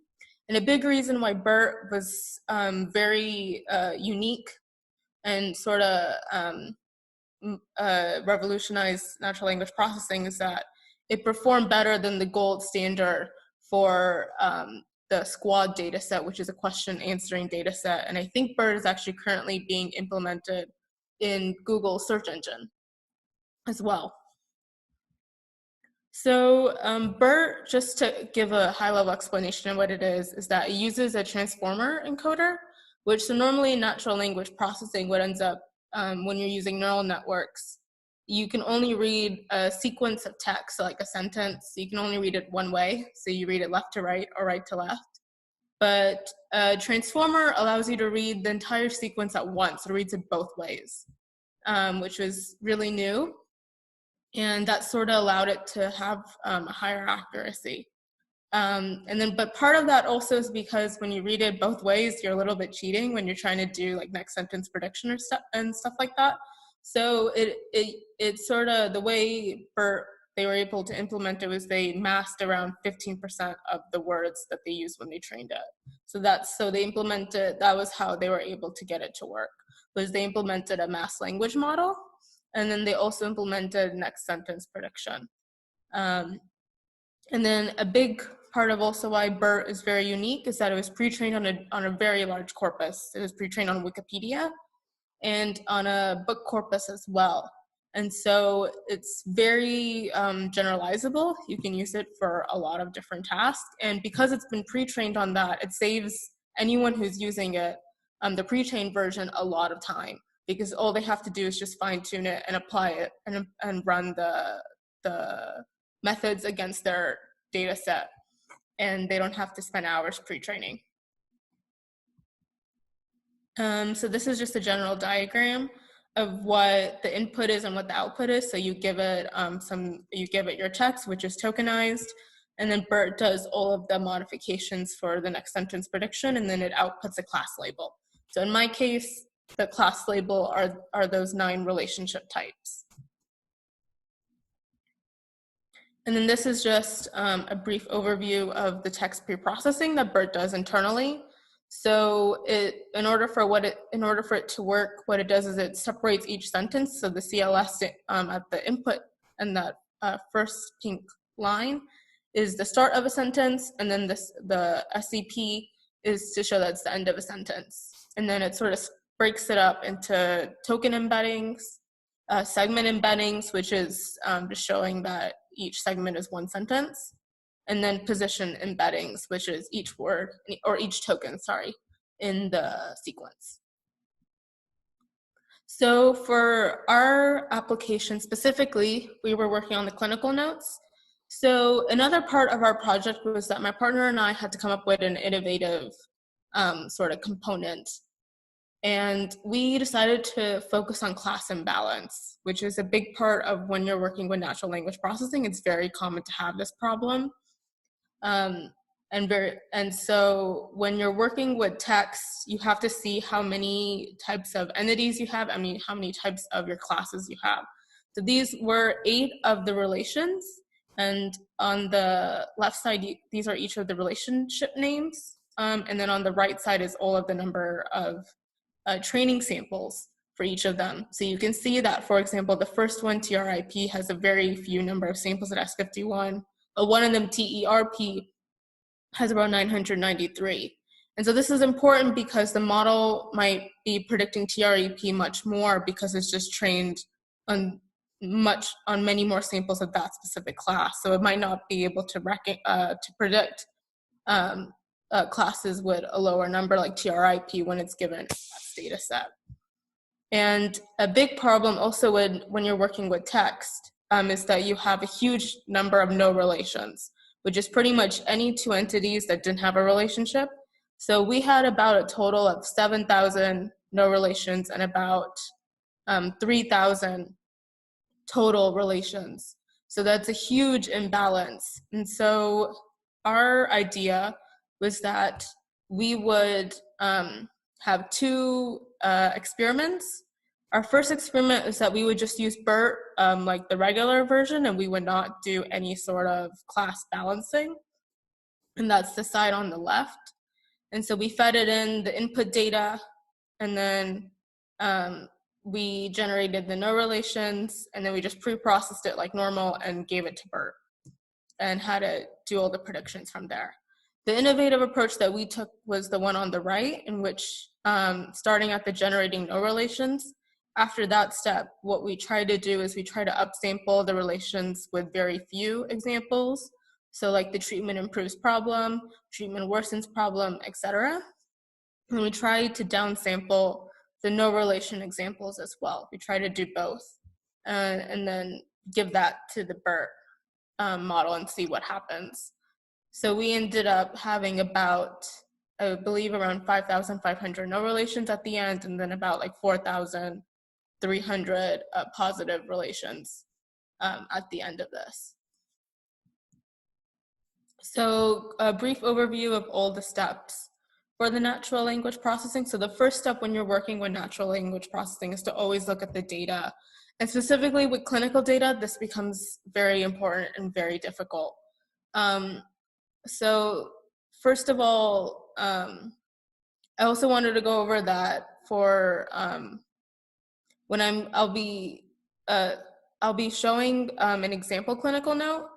And a big reason why BERT was very unique and sort of revolutionized natural language processing is that it performed better than the gold standard for the SQUAD dataset, which is a question answering dataset. And I think BERT is actually currently being implemented in Google search engine as well. So BERT, just to give a high-level explanation of what it is that it uses a transformer encoder, which so normally in natural language processing, what ends up when you're using neural networks, you can only read a sequence of text, so like a sentence. You can only read it one way, so you read it left to right or right to left. But a transformer allows you to read the entire sequence at once. It reads it both ways, which was really new. And that sort of allowed it to have a higher accuracy. But part of that also is because when you read it both ways, you're a little bit cheating when you're trying to do like next sentence prediction or stuff like that. So it sort of, the way BERT, they were able to implement it was they masked around 15% of the words that they used when they trained it. So they implemented, that was how they were able to get it to work, was they implemented a masked language model, and then they also implemented next sentence prediction. And then a big part of also why BERT is very unique is that it was pre-trained on a very large corpus. It was pre-trained on Wikipedia and on a book corpus as well. And so it's very generalizable. You can use it for a lot of different tasks. And because it's been pre-trained on that, it saves anyone who's using it, the pre-trained version, a lot of time, because all they have to do is just fine-tune it and apply it and run the methods against their data set. And they don't have to spend hours pre-training. So this is just a general diagram of what the input is and what the output is. So you give it your text, which is tokenized, and then BERT does all of the modifications for the next sentence prediction, and then it outputs a class label. So in my case, the class label are those 9 relationship types. And then this is just a brief overview of the text pre-processing that BERT does internally. So in order for it to work, what it does is it separates each sentence. So the CLS at the input and that first pink line is the start of a sentence, and then the SCP is to show that it's the end of a sentence. And then it sort of breaks it up into token embeddings, segment embeddings, which is just showing that each segment is one sentence, and then position embeddings, which is each word, or each token, sorry, in the sequence. So for our application specifically, we were working on the clinical notes. So another part of our project was that my partner and I had to come up with an innovative sort of component. And we decided to focus on class imbalance, which is a big part of when you're working with natural language processing. It's very common to have this problem. And so when you're working with text, you have to see how many types of entities you have, how many types of your classes you have. So these were 8 of the relations, and on the left side, these are each of the relationship names, and then on the right side is all of the number of training samples for each of them. So you can see that, for example, the first one, TRIP, has a very few number of samples. It has 51, but one of them, TERP, has about 993. And so this is important because the model might be predicting TREP much more because it's just trained on many more samples of that specific class. So it might not be able to predict classes with a lower number like TRIP when it's given that data set. And a big problem also when you're working with text is that you have a huge number of no relations, which is pretty much any 2 entities that didn't have a relationship. So we had about a total of 7,000 no relations and about 3,000 total relations. So that's a huge imbalance. And so our idea was that we would have 2 experiments. Our first experiment is that we would just use BERT, like the regular version, and we would not do any sort of class balancing. And that's the side on the left. And so we fed it in the input data, and then we generated the no relations, and then we just pre-processed it like normal and gave it to BERT and had it do all the predictions from there. The innovative approach that we took was the one on the right, in which starting at the generating no relations, after that step, what we try to do is we try to upsample the relations with very few examples. So like the treatment improves problem, treatment worsens problem, etc. And we try to downsample the no relation examples as well. We try to do both and then give that to the BERT model and see what happens. So we ended up having about, I believe, around 5,500 no relations at the end, and then about like 4,300 positive relations at the end of this. So a brief overview of all the steps for the natural language processing. So the first step when you're working with natural language processing is to always look at the data. And specifically with clinical data, this becomes very important and very difficult. So first of all, I also wanted to go over that for when I'll be showing an example clinical note.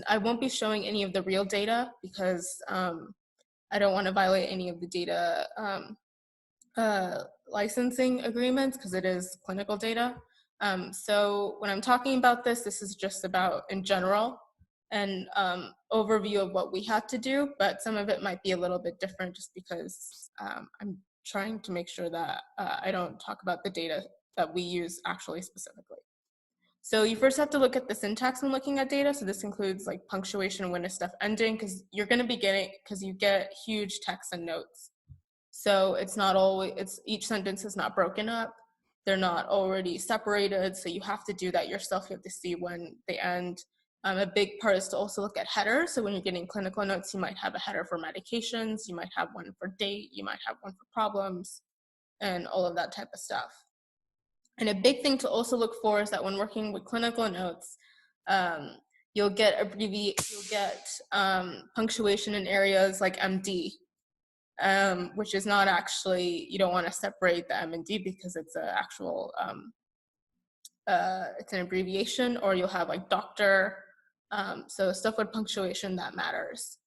I won't be showing any of the real data because I don't want to violate any of the data licensing agreements because it is clinical data. So when I'm talking about this is just about in general an overview of what we had to do, but some of it might be a little bit different just because I'm trying to make sure that I don't talk about the data that we use actually specifically. So you first have to look at the syntax when looking at data. So this includes like punctuation when is stuff ending, because you're going to be getting, because you get huge text and notes. So it's not always, each sentence is not broken up. They're not already separated. So you have to do that yourself. You have to see when they end. A big part is to also look at headers. So when you're getting clinical notes, you might have a header for medications. You might have one for date. You might have one for problems and all of that type of stuff. And a big thing to also look for is that when working with clinical notes, you'll get punctuation in areas like MD, which is not actually, you don't want to separate the M and D because it's an actual, it's an abbreviation, or you'll have like doctor. So stuff with punctuation that matters.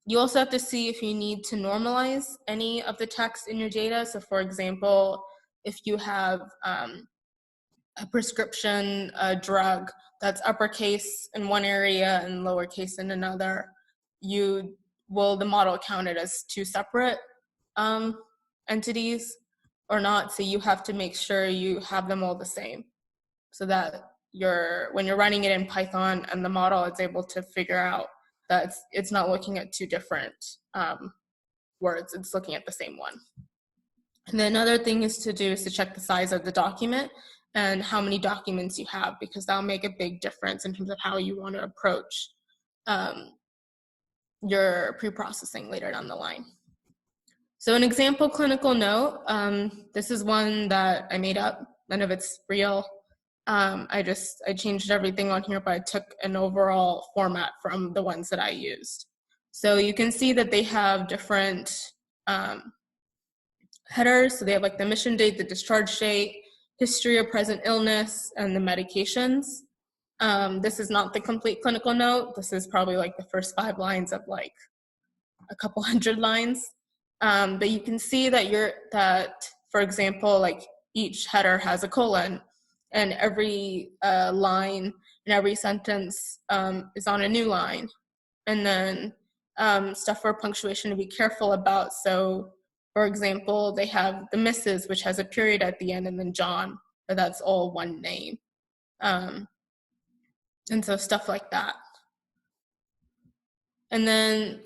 You also have to see if you need to normalize any of the text in your data. So for example, if you have a prescription drug that's uppercase in one area and lowercase in another, will the model count it as two separate entities or not? So you have to make sure you have them all the same, so that when you're running it in Python and the model is able to figure out that it's not looking at two different words, it's looking at the same one. And then another thing is to check the size of the document and how many documents you have, because that'll make a big difference in terms of how you want to approach your pre-processing later down the line. So an example clinical note, this is one that I made up, none of it's real. I changed everything on here, but I took an overall format from the ones that I used. So you can see that they have different headers. So they have like the mission date, the discharge date, history of present illness, and the medications. This is not the complete clinical note. This is probably like the first 5 lines of like a couple hundred lines. But you can see that for example, like each header has a colon, and every line in every sentence is on a new line. And then stuff for punctuation to be careful about. So for example, they have the Mrs., which has a period at the end, and then John, but that's all one name. And so stuff like that. And then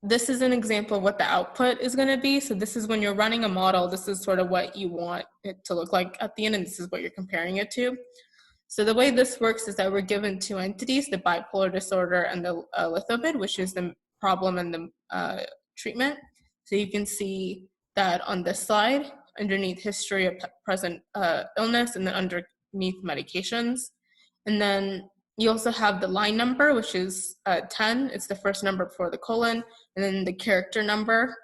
this is an example of what the output is going to be. So this is when you're running a model, this is sort of what you want it to look like at the end, and this is what you're comparing it to. So the way this works is that we're given 2 entities, the bipolar disorder and the lithobid, which is the problem and the treatment. So you can see that on this slide, underneath history of present illness, and then underneath medications. And then you also have the line number, which is 10. It's the first number before the colon, and then the character number,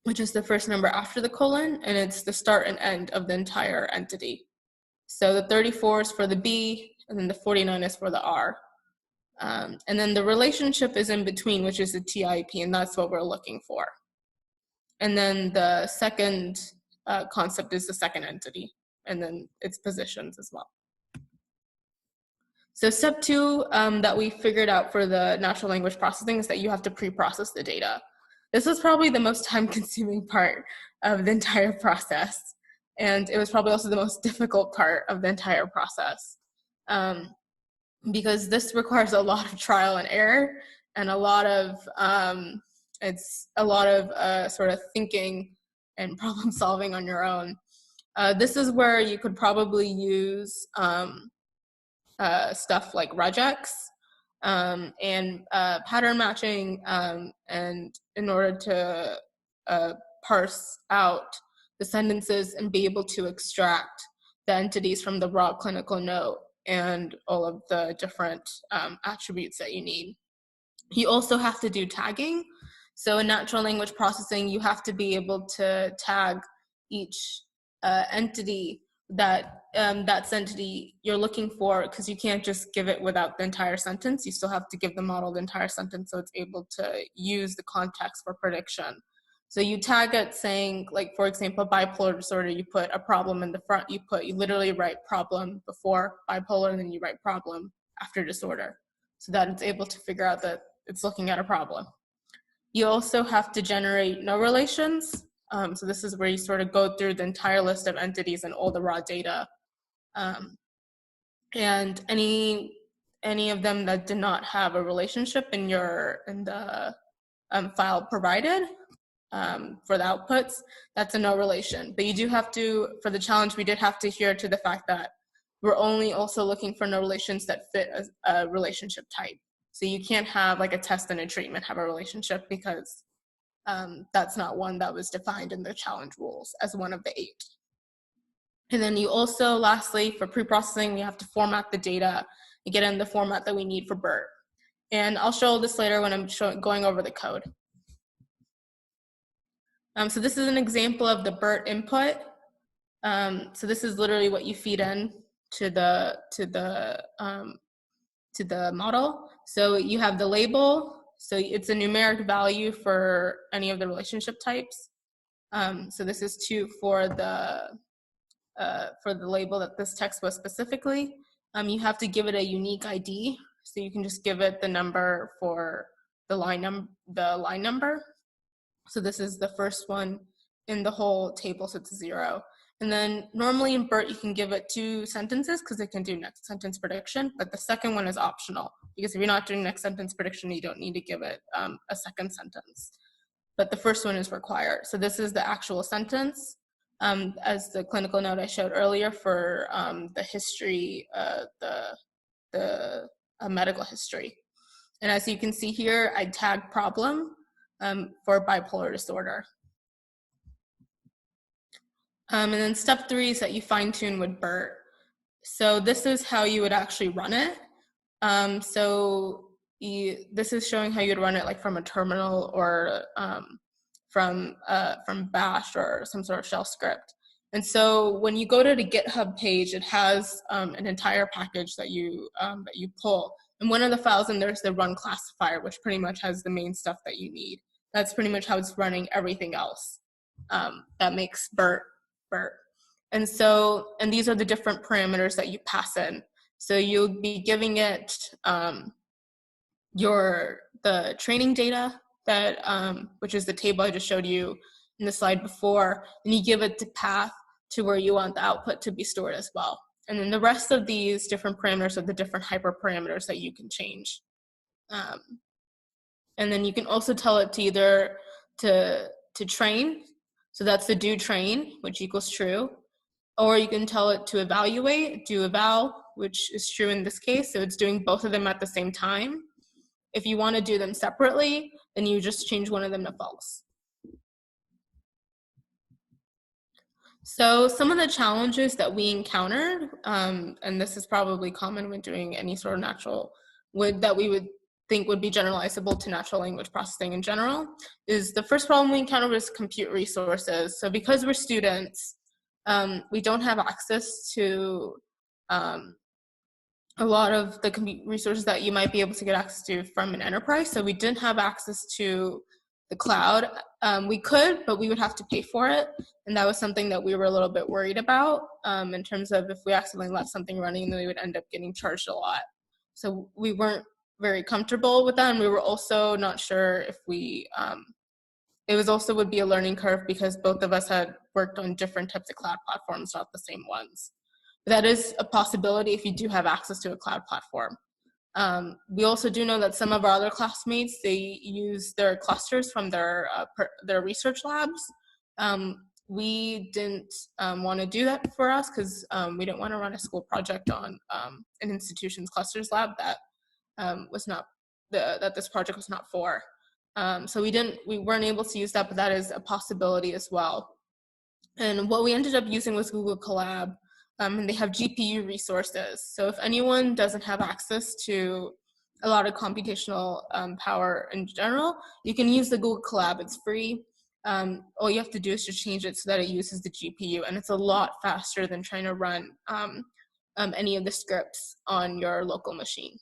which is the first number after the colon, and it's the start and end of the entire entity. So the 34 is for the B, and then the 49 is for the R. And then the relationship is in between, which is the TIP, and that's what we're looking for. And then the second concept is the second entity, and then its positions as well. So step 2 that we figured out for the natural language processing is that you have to pre-process the data. This was probably the most time-consuming part of the entire process. And it was probably also the most difficult part of the entire process, because this requires a lot of trial and error, and a lot of sort of thinking and problem solving on your own. This is where you could probably use stuff like regex and pattern matching, and in order to parse out the sentences and be able to extract the entities from the raw clinical note and all of the different attributes that you need. You also have to do tagging. So in natural language processing, you have to be able to tag each entity that's entity you're looking for, because you can't just give it without the entire sentence. You still have to give the model the entire sentence so it's able to use the context for prediction. So you tag it saying, like, for example, bipolar disorder, you put a problem in the front, you literally write problem before bipolar, and then you write problem after disorder, so that it's able to figure out that it's looking at a problem. You also have to generate no relations. So this is where you sort of go through the entire list of entities and all the raw data. And any of them that did not have a relationship in the file provided for the outputs, that's a no relation. But you do have to, for the challenge, we did have to adhere to the fact that we're only also looking for no relations that fit a relationship type. So you can't have like a test and a treatment have a relationship, because that's not one that was defined in the challenge rules as one of the 8. And then you also, lastly, for pre-processing, we have to format the data and get in the format that we need for BERT. And I'll show this later when I'm going over the code. So this is an example of the BERT input. So this is literally what you feed in to the model. So you have the label, So it's a numeric value for any of the relationship types. So this is 2 for the label that this text was specifically. You have to give it a unique ID. So you can just give it the number for the line number. So this is the first one in the whole table, so it's 0. And then normally in BERT, you can give it 2 sentences because it can do next sentence prediction, but the second one is optional because if you're not doing next sentence prediction, you don't need to give it a second sentence. But the first one is required. So this is the actual sentence as the clinical note I showed earlier for the history, the medical history. And as you can see here, I tagged problem for bipolar disorder. And then step 3 is that you fine tune with BERT. So this is how you would actually run it. This is showing how you'd run it like from a terminal or from bash or some sort of shell script. And so when you go to the GitHub page, it has an entire package that you pull. And one of the files in there is the run classifier, which pretty much has the main stuff that you need. That's pretty much how it's running everything else that makes BERT. And these are the different parameters that you pass in. So you'll be giving it the training data that which is the table I just showed you in the slide before, and you give it the path to where you want the output to be stored as well. And then the rest of these different parameters are the different hyperparameters that you can change. And then you can also tell it to either to train, so that's the do train, which equals true, or you can tell it to evaluate, do eval, which is true in this case, so it's doing both of them at the same time. If you want to do them separately, then you just change one of them to false. So some of the challenges that we encountered, and this is probably common when doing any sort of that we would think would be generalizable to natural language processing in general, is the first problem we encountered was compute resources. So because we're students, we don't have access to a lot of the compute resources that you might be able to get access to from an enterprise. So we didn't have access to the cloud. We could, but we would have to pay for it. And that was something that we were a little bit worried about in terms of if we accidentally left something running, then we would end up getting charged a lot. So we weren't very comfortable with that. And we were also not sure if it would be a learning curve because both of us had worked on different types of cloud platforms, not the same ones. That is a possibility if you do have access to a cloud platform. We also do know that some of our other classmates, they use their clusters from their research labs. We didn't want to do that for us because we didn't want to run a school project on an institution's clusters lab that this project was not for. So we weren't able to use that, but that is a possibility as well. And what we ended up using was Google Colab. And they have GPU resources. So if anyone doesn't have access to a lot of computational power in general, you can use the Google Colab. It's free. All you have to do is just change it so that it uses the GPU, and it's a lot faster than trying to run any of the scripts on your local machine.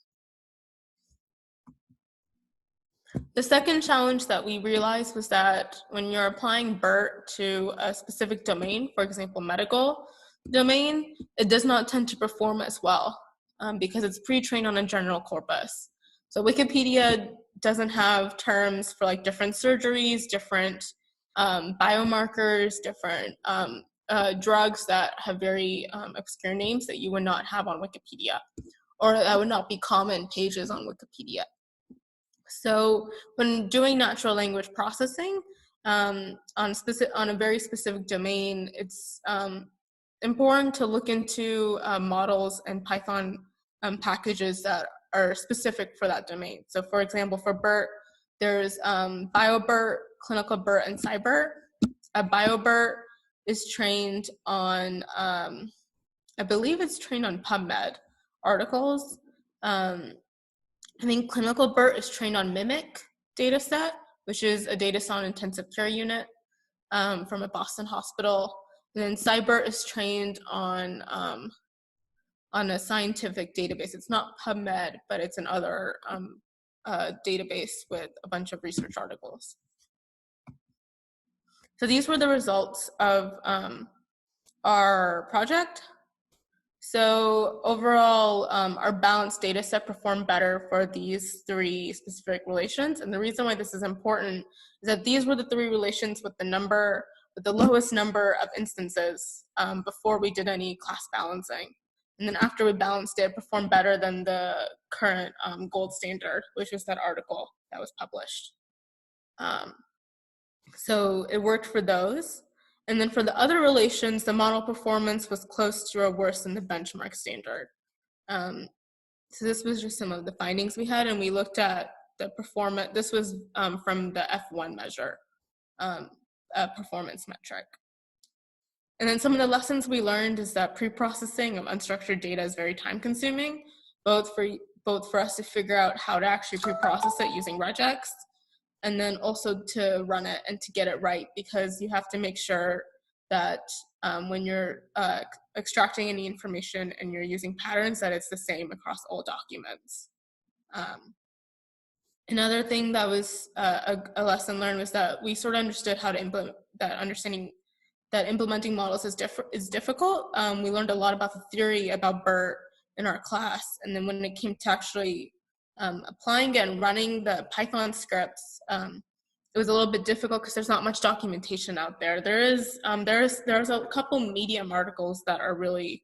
The second challenge that we realized was that when you're applying BERT to a specific domain, for example, medical domain, it does not tend to perform as well because it's pre-trained on a general corpus. So Wikipedia doesn't have terms for like different surgeries, different biomarkers, different drugs that have very obscure names that you would not have on Wikipedia, or that would not be common pages on Wikipedia. So when doing natural language processing on a very specific domain, it's important to look into models and Python packages that are specific for that domain. So for example, for BERT, there's BioBERT, Clinical BERT, and SciBERT. BioBERT is trained on, I believe it's trained on PubMed articles. I think Clinical BERT is trained on Mimic dataset, which is a data on intensive care unit from a Boston hospital. And then SciBERT is trained on a scientific database. It's not PubMed, but it's another database with a bunch of research articles. So these were the results of our project. So overall, our balanced data set performed better for these 3 specific relations. And the reason why this is important is that these were the 3 relations with the lowest number of instances before we did any class balancing. And then after we balanced it, performed better than the current gold standard, which was that article that was published. So it worked for those. And then for the other relations, the model performance was close to or worse than the benchmark standard. So this was just some of the findings we had, and we looked at the performance. This was from the F1 measure, a performance metric. And then some of the lessons we learned is that pre-processing of unstructured data is very time-consuming, both for us to figure out how to actually pre-process it using regex, and then also to run it and to get it right, because you have to make sure that when you're extracting any information and you're using patterns, that it's the same across all documents. Another thing that was a lesson learned was that we sort of understood how to implement that, understanding that implementing models is difficult. We learned a lot about the theory about BERT in our class, and then when it came to actually applying it and running the Python scripts, it was a little bit difficult because there's not much documentation out there. There's a couple Medium articles that are really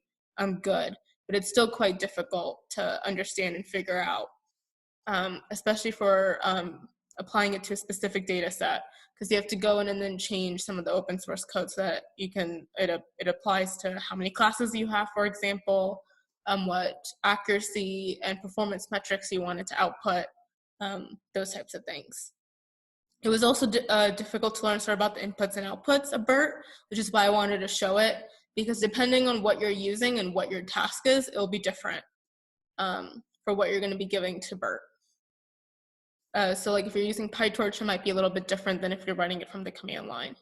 good, but it's still quite difficult to understand and figure out, especially for applying it to a specific data set, because you have to go in and then change some of the open source code so that you can, it applies to how many classes you have, for example, what accuracy and performance metrics you wanted to output, those types of things. It was also difficult to learn sort of about the inputs and outputs of BERT, which is why I wanted to show it, because depending on what you're using and what your task is, it'll be different for what you're going to be giving to BERT. So like if you're using PyTorch, it might be a little bit different than if you're running it from the command line.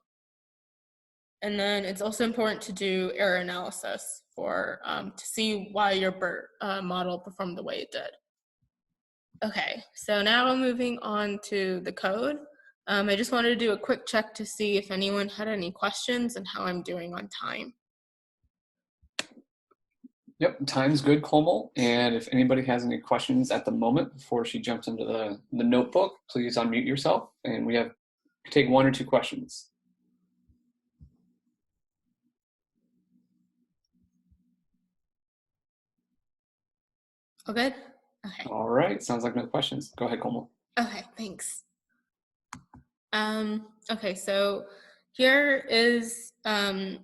And then it's also important to do error analysis for to see why your BERT model performed the way it did. Okay, so now I'm moving on to the code. I just wanted to do a quick check to see if anyone had any questions and how I'm doing on time. Yep, time's good, Komal. And if anybody has any questions at the moment before she jumps into the notebook, please unmute yourself, and we have take 1 or 2 questions. All good? Okay. All right, sounds like no questions. Go ahead, Komal. Okay, thanks. Okay, so here is my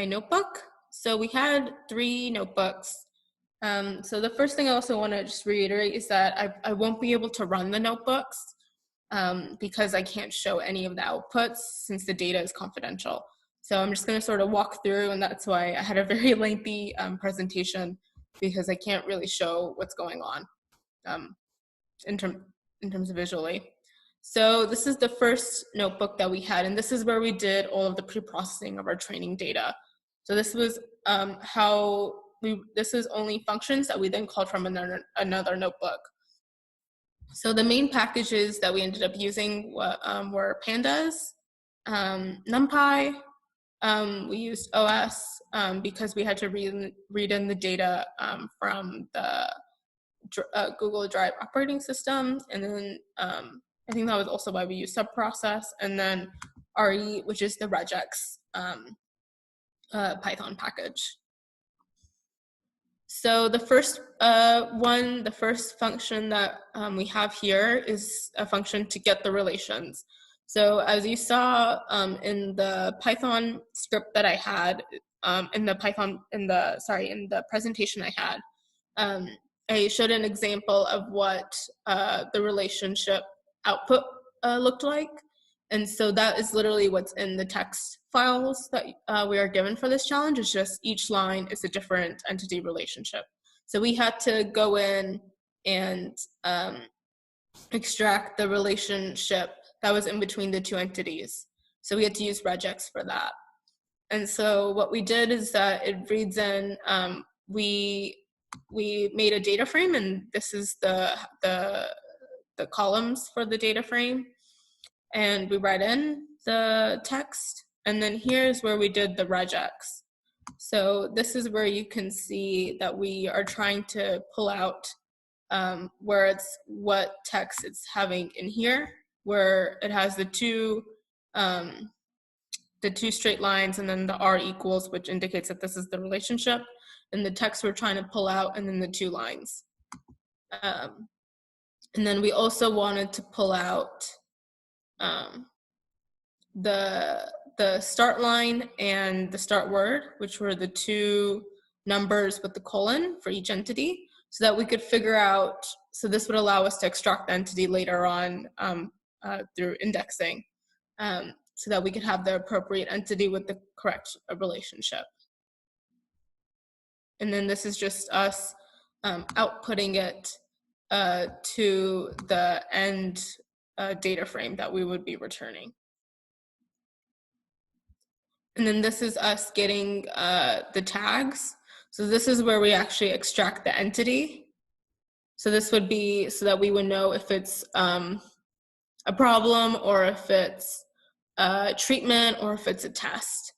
notebook. So we had 3 notebooks. So the first thing I also want to just reiterate is that I won't be able to run the notebooks because I can't show any of the outputs since the data is confidential. So I'm just going to sort of walk through, and that's why I had a very lengthy presentation, because I can't really show what's going on in terms of visually. So this is the first notebook that we had, and this is where we did all of the pre-processing of our training data. So this was this is only functions that we then called from another notebook. So the main packages that we ended up using were Pandas, NumPy. We used OS because we had to read in the data from the Google Drive operating system, and then I think that was also why we used subprocess, and then RE, which is the regex Python package. So the first the first function that we have here is a function to get the relations. So as you saw in the Python script that I had, in the presentation I had, I showed an example of what the relationship output looked like. And so that is literally what's in the text files that we are given for this challenge. It's just each line is a different entity relationship. So we had to go in and extract the relationship that was in between the 2 entities. So we had to use regex for that. And so what we did is that it reads in, we made a data frame, and this is the the columns for the data frame, and we write in the text. And then here's where we did the regex. So this is where you can see that we are trying to pull out where it's what text it's having in here, where it has the two straight lines and then the R equals, which indicates that this is the relationship, and the text we're trying to pull out, and then the two lines. And then we also wanted to pull out the start line and the start word, which were the two numbers with the colon for each entity, so that we could figure out, so this would allow us to extract the entity later on through indexing, so that we could have the appropriate entity with the correct relationship. And then this is just us outputting it to the end data frame that we would be returning. And then this is us getting the tags. So this is where we actually extract the entity. So this would be so that we would know if it's a problem, or if it's a treatment, or if it's a test.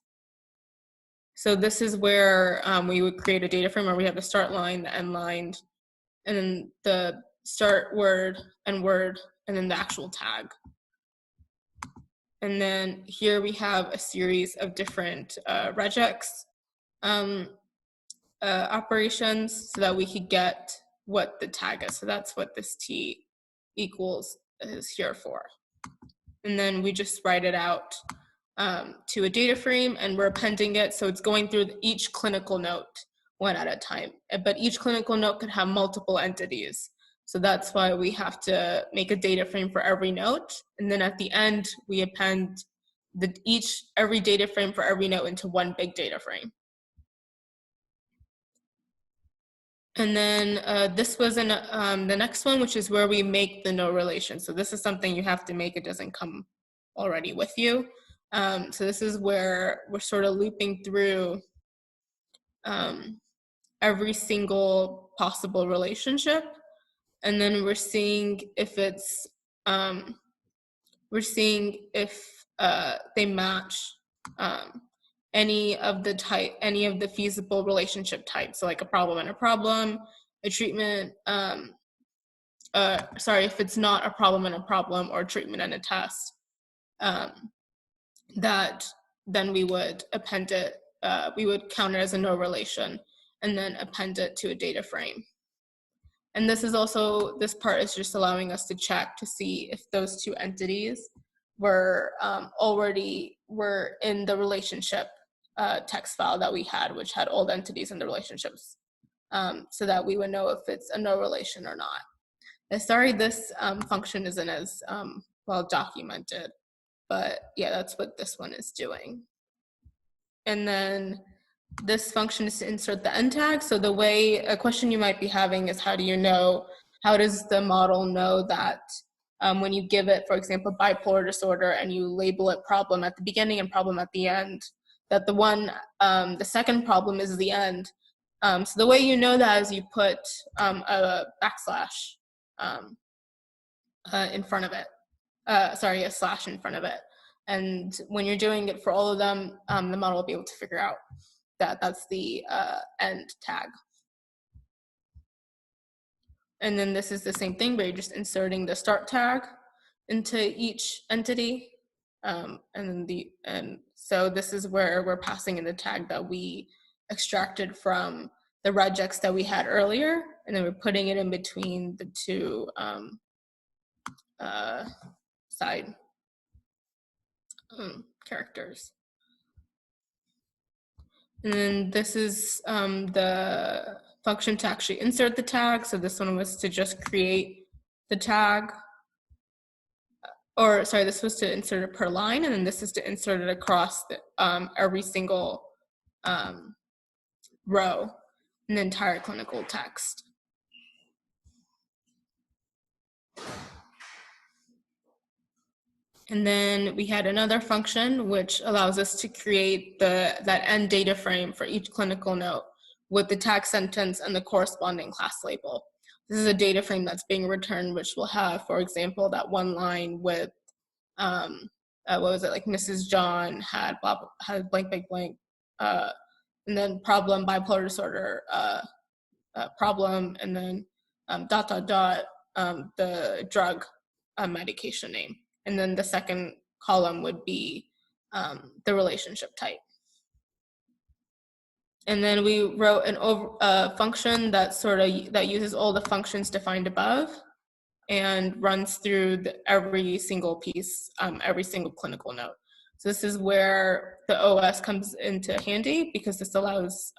So this is where we would create a data frame where we have the start line, the end line, and then the start word, and then the actual tag. And then here we have a series of different regex operations so that we could get what the tag is. So that's what this T equals is here for. And then we just write it out to a data frame, and we're appending it. So it's going through each clinical note one at a time. But each clinical note could have multiple entities. So that's why we have to make a data frame for every note. And then at the end, we append every data frame for every note into one big data frame. And then this was in the next one, which is where we make the no relation. So this is something you have to make. It doesn't come already with you. So this is where we're sort of looping through every single possible relationship. And then we're seeing if it's, they match any of the feasible relationship types. So like a problem and a problem, a treatment, if it's not a problem and a problem, or treatment and a test, that then we would append it, we would count it as a no relation, and then append it to a data frame. And this part is just allowing us to check to see if those two entities were in the relationship text file that we had, which had all the entities in the relationships, so that we would know if it's a no relation or not. And sorry, this function isn't as well documented, but yeah, that's what this one is doing. And then this function is to insert the end tag. So a question you might be having is, how does the model know that when you give it, for example, bipolar disorder, and you label it problem at the beginning and problem at the end, that the second problem is the end. So the way you know that is you put a backslash in front of it. A slash in front of it. And when you're doing it for all of them, the model will be able to figure out that that's the end tag. And then this is the same thing, but you're just inserting the start tag into each entity. So this is where we're passing in the tag that we extracted from the regex that we had earlier, and then we're putting it in between the two side characters. And then this is the function to actually insert the tag. So this one was to just create the tag. This was to insert it per line, and then this is to insert it across every single row in the entire clinical text. And then we had another function which allows us to create that end data frame for each clinical note with the tag sentence and the corresponding class label. this is a data frame that's being returned, which will have, for example, that one line with, what was it, like Mrs. John had had blank, blank, blank, and then problem, bipolar disorder, problem, and then dot, dot, dot, the drug medication name. And then the second column would be the relationship type. And then we wrote an function that that uses all the functions defined above and runs through every single piece, every single clinical note. So this is where the OS comes into handy, because this allows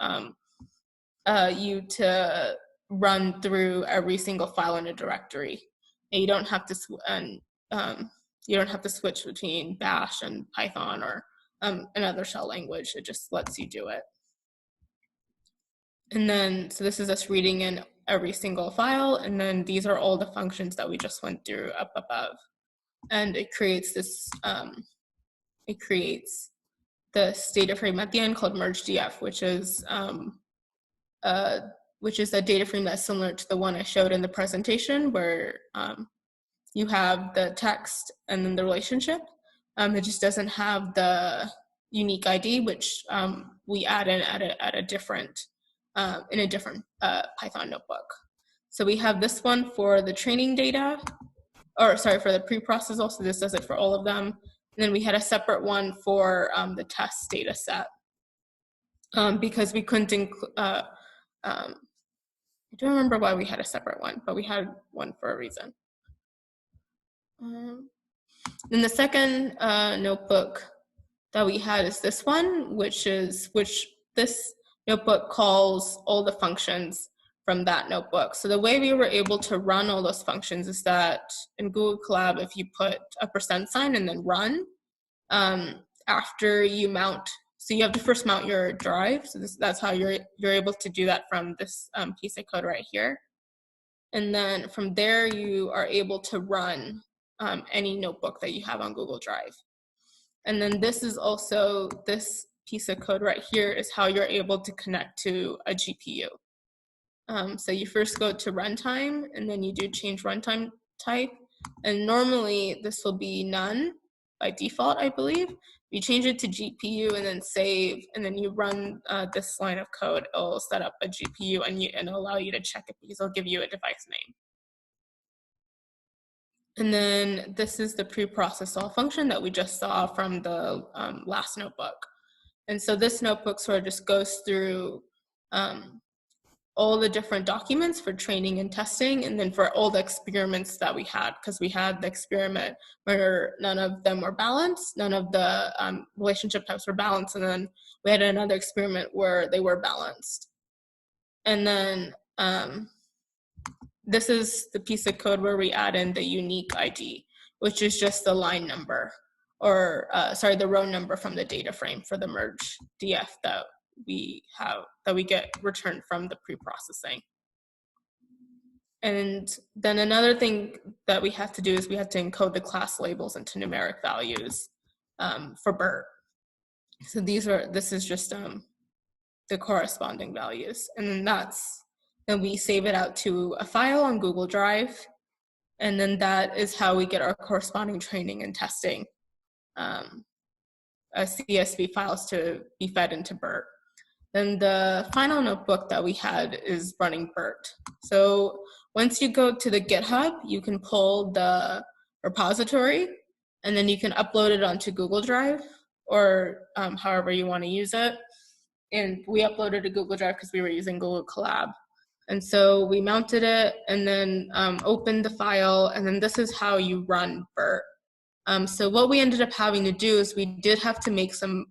you to run through every single file in a directory, and you don't have to switch between Bash and Python or another shell language. It just lets you do it. And then, so this is us reading in every single file, and then these are all the functions that we just went through up above. And it creates this, it creates this data frame at the end called merge.df, which is a data frame that's similar to the one I showed in the presentation, where you have the text and then the relationship. It just doesn't have the unique ID, which we add in at a different, in a different Python notebook. So we have this one for the training data, or sorry, for the preprocessor, so this does it for all of them. And then we had a separate one for the test data set, because we couldn't include, I don't remember why we had a separate one, but we had one for a reason. Then the second notebook that we had is this one, which this notebook calls all the functions from that notebook. So the way we were able to run all those functions is that in Google Colab, if you put a % and then run, after you mount, so you have to first mount your drive. So that's how you're able to do that from this piece of code right here. And then from there, you are able to run any notebook that you have on Google Drive. And then this is also, this piece of code right here is how you're able to connect to a GPU. So you first go to runtime, and then you do change runtime type. And normally this will be none by default, I believe. You change it to GPU and then save, and then you run this line of code. It'll set up a GPU and it'll allow you to check it, because it'll give you a device name. And then this is the preprocess all function that we just saw from the last notebook. And so this notebook sort of just goes through all the different documents for training and testing, and then for all the experiments that we had, because we had the experiment where none of them were balanced, none of the relationship types were balanced, and then we had another experiment where they were balanced. And then this is the piece of code where we add in the unique ID, which is just the line number, or sorry, the row number from the data frame for the merge DF that we get returned from the preprocessing. And then another thing that we have to do is we have to encode the class labels into numeric values for BERT. So this is just the corresponding values, and then we save it out to a file on Google Drive, and then that is how we get our corresponding training and testing CSV files to be fed into BERT. Then the final notebook that we had is running BERT. So once you go to the GitHub, you can pull the repository, and then you can upload it onto Google Drive, or however you want to use it. And we uploaded to Google Drive because we were using Google Colab. And so we mounted it and then opened the file, and then this is how you run BERT. So what we ended up having to do is we did have to make some,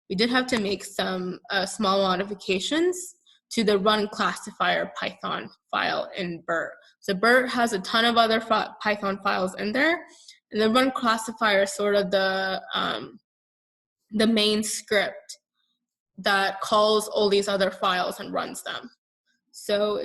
we did have to make some small modifications to the run classifier Python file in BERT. So BERT has a ton of other Python files in there, and the run classifier is sort of the main script that calls all these other files and runs them. So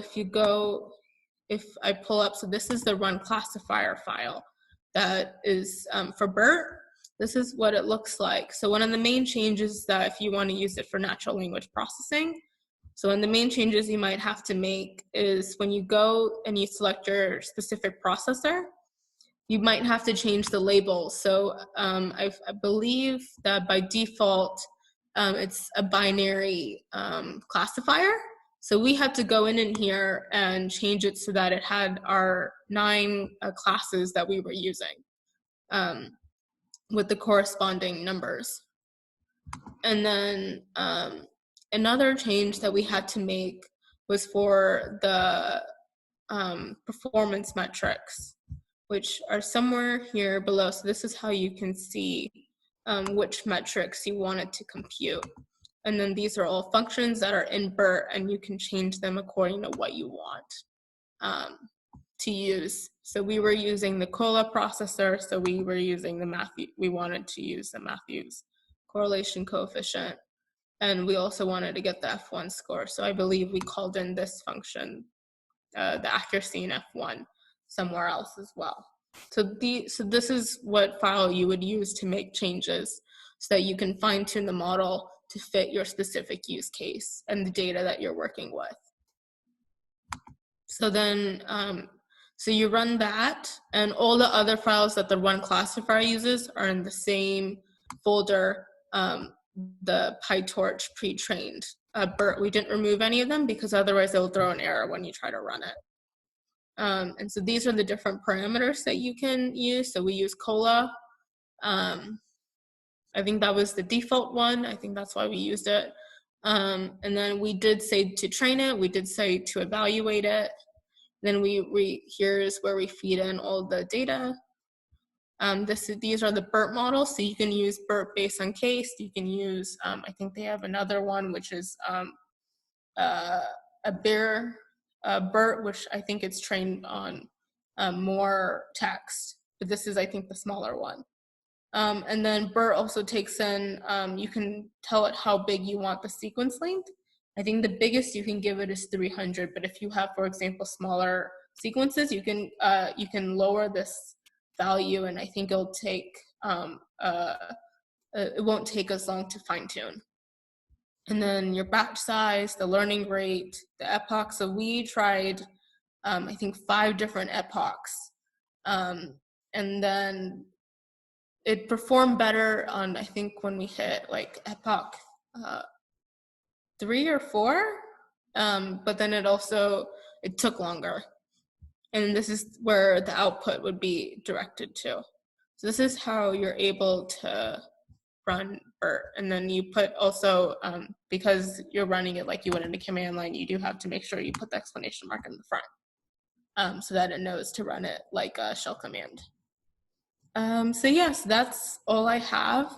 if I pull up, so this is the run classifier file that is for BERT. This is what it looks like. So one of the main changes is that if you want to use it for natural language processing, So one of the main changes you might have to make is when you go and you select your specific processor, you might have to change the label. So I believe that by default, it's a binary classifier. So we had to go in here and change it so that it had our 9 classes that we were using with the corresponding numbers. And then another change that we had to make was for the performance metrics, which are somewhere here below. So this is how you can see which metrics you wanted to compute. And then these are all functions that are in BERT, and you can change them according to what you want to use. So we were using the COLA processor, so we were using we wanted to use the Matthews correlation coefficient. And we also wanted to get the F1 score. So I believe we called in this function, the accuracy in F1, somewhere else as well. So this is what file you would use to make changes so that you can fine tune the model to fit your specific use case and the data that you're working with. So then, so you run that, and all the other files that the run classifier uses are in the same folder, the PyTorch pre-trained. BERT, we didn't remove any of them because otherwise it'll throw an error when you try to run it. And so these are the different parameters that you can use. So we use COLA. I think that was the default one. I think that's why we used it. And then we did say to train it. We did say to evaluate it. Then here's where we feed in all the data. These are the BERT models. So you can use BERT based on case. You can use, I think they have another one, which is a BERT, which I think it's trained on more text. But this is, I think, the smaller one. And then BERT also takes in, you can tell it how big you want the sequence length. I think the biggest you can give it is 300, but if you have, for example, smaller sequences, you can lower this value, and I think it'll take, it won't take as long to fine tune. And then your batch size, the learning rate, the epoch. So we tried, I think, 5 different epochs. And then it performed better on, I think, when we hit like epoch 3 or 4, but then it took longer. And this is where the output would be directed to. So this is how you're able to run BERT. And then you put also, because you're running it like you would in a command line, you do have to make sure you put the exclamation mark in the front so that it knows to run it like a shell command. So yes, that's all I have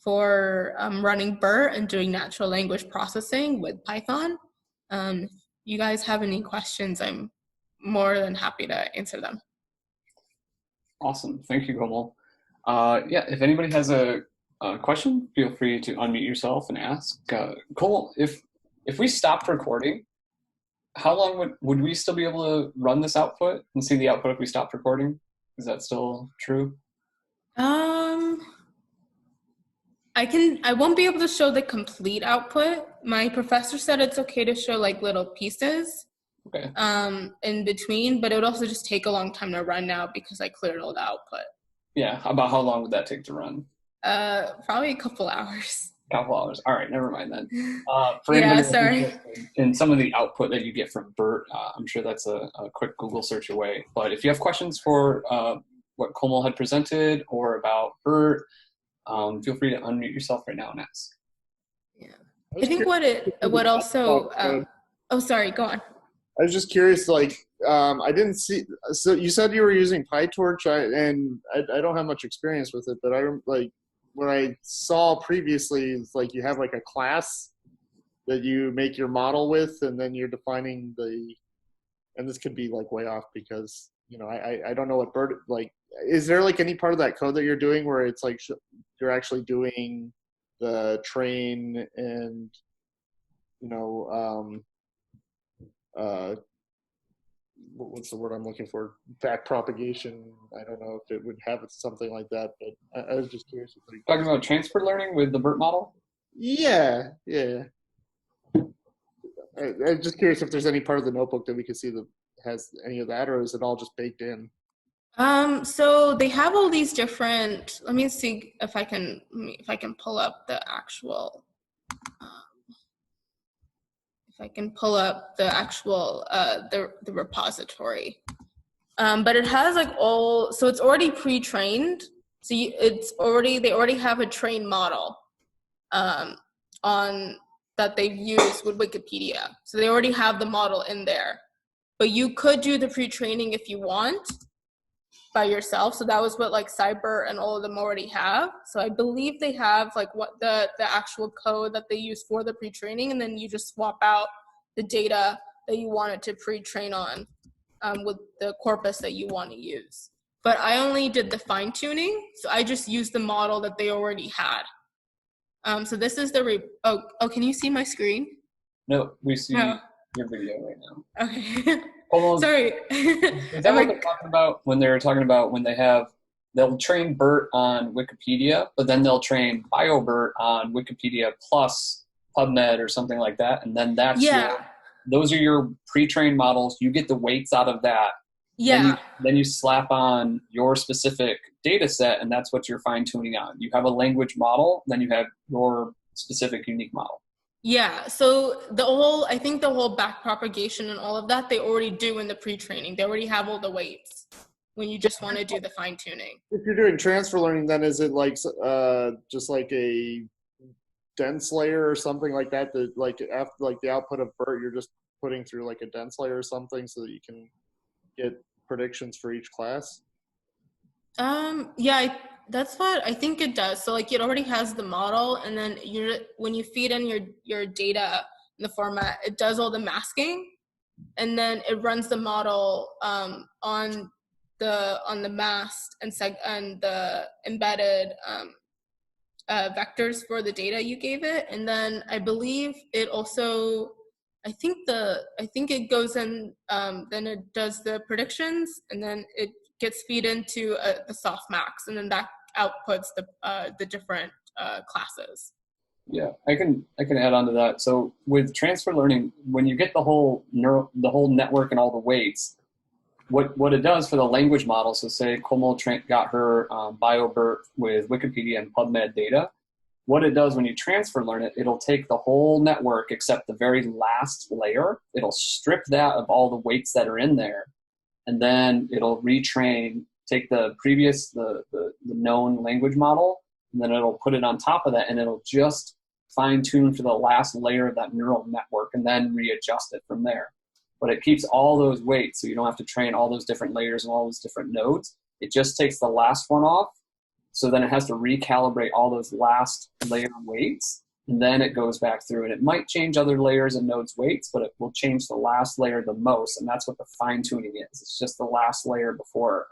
for running BERT and doing natural language processing with Python. If you guys have any questions, I'm more than happy to answer them. Awesome. Thank you, Komal. Yeah, if anybody has a question, feel free to unmute yourself and ask. Komal, if we stopped recording, how long would we still be able to run this output and see the output if we stopped recording? Is that still true? I won't be able to show the complete output. My professor said it's okay to show like little pieces in between, but it would also just take a long time to run now because I cleared all the output. Yeah, about how long would that take to run? Probably a couple hours. Couple hours. All right, never mind then. Sorry. And some of the output that you get from BERT, I'm sure that's a quick Google search away. But if you have questions for what Komal had presented or about BERT, feel free to unmute yourself right now and ask. Yeah, I think what also. Oh, sorry. Go on. I was just curious. Like, I didn't see. So you said you were using PyTorch, and I don't have much experience with it, but when I saw previously, it's like you have like a class that you make your model with, and then you're defining and this could be like way off because, I don't know what BERT, like, is there like any part of that code that you're doing where it's like you're actually doing the train and, what's the word I'm looking for? Back propagation. I don't know if it would have something like that, but I was just curious. Talking about transfer learning with the BERT model? Yeah. I'm just curious if there's any part of the notebook that we could see that has any of that, or is it all just baked in? So they have all these different, let me see if I can pull up the actual, the repository. But it has like so it's already pre-trained. So they already have a trained model on that they've used with Wikipedia. So they already have the model in there. But you could do the pre-training if you want by yourself. So that was what like Cyber and all of them already have. So I believe they have like what the actual code that they use for the pre-training, and then you just swap out the data that you wanted to pre-train on with the corpus that you want to use. But I only did the fine-tuning, so I just used the model that they already had. So this is the can you see my screen? No, we see your video right now. Okay. Almost, Sorry. is that what they're talking about when they're talking about when they'll train BERT on Wikipedia, but then they'll train BioBERT on Wikipedia plus PubMed or something like that, and then those are your pre-trained models. You get the weights out of that. Yeah. Then you slap on your specific data set, and that's what you're fine-tuning on. You have a language model, then you have your specific unique model. Yeah, so I think the whole back propagation and all of that, they already do in the pre-training. They already have all the weights when you just want to do the fine-tuning. If you're doing transfer learning, then is it like just like a dense layer or something like that, that like after like the output of BERT, you're just putting through like a dense layer or something so that you can get predictions for each class? Yeah, that's what I think it does. So like it already has the model, and then when you feed in your data in the format, it does all the masking, and then it runs the model on the masked and the embedded vectors for the data you gave it. And then I believe it also, I think it goes in, then it does the predictions, and then it gets feed into the softmax, and then that outputs the different classes. Yeah, I can add on to that. So with transfer learning, when you get the whole network and all the weights, what it does for the language model, so say Komal got her BioBERT with Wikipedia and PubMed data, what it does when you transfer learn it, it'll take the whole network except the very last layer. It'll strip that of all the weights that are in there, and then it'll retrain, take the previous, the known language model, and then it'll put it on top of that, and it'll just fine tune for the last layer of that neural network and then readjust it from there. But it keeps all those weights, so you don't have to train all those different layers and all those different nodes. It just takes the last one off, so then it has to recalibrate all those last layer weights, and then it goes back through, and it might change other layers and nodes weights, but it will change the last layer the most, and that's what the fine-tuning is. It's just the last layer before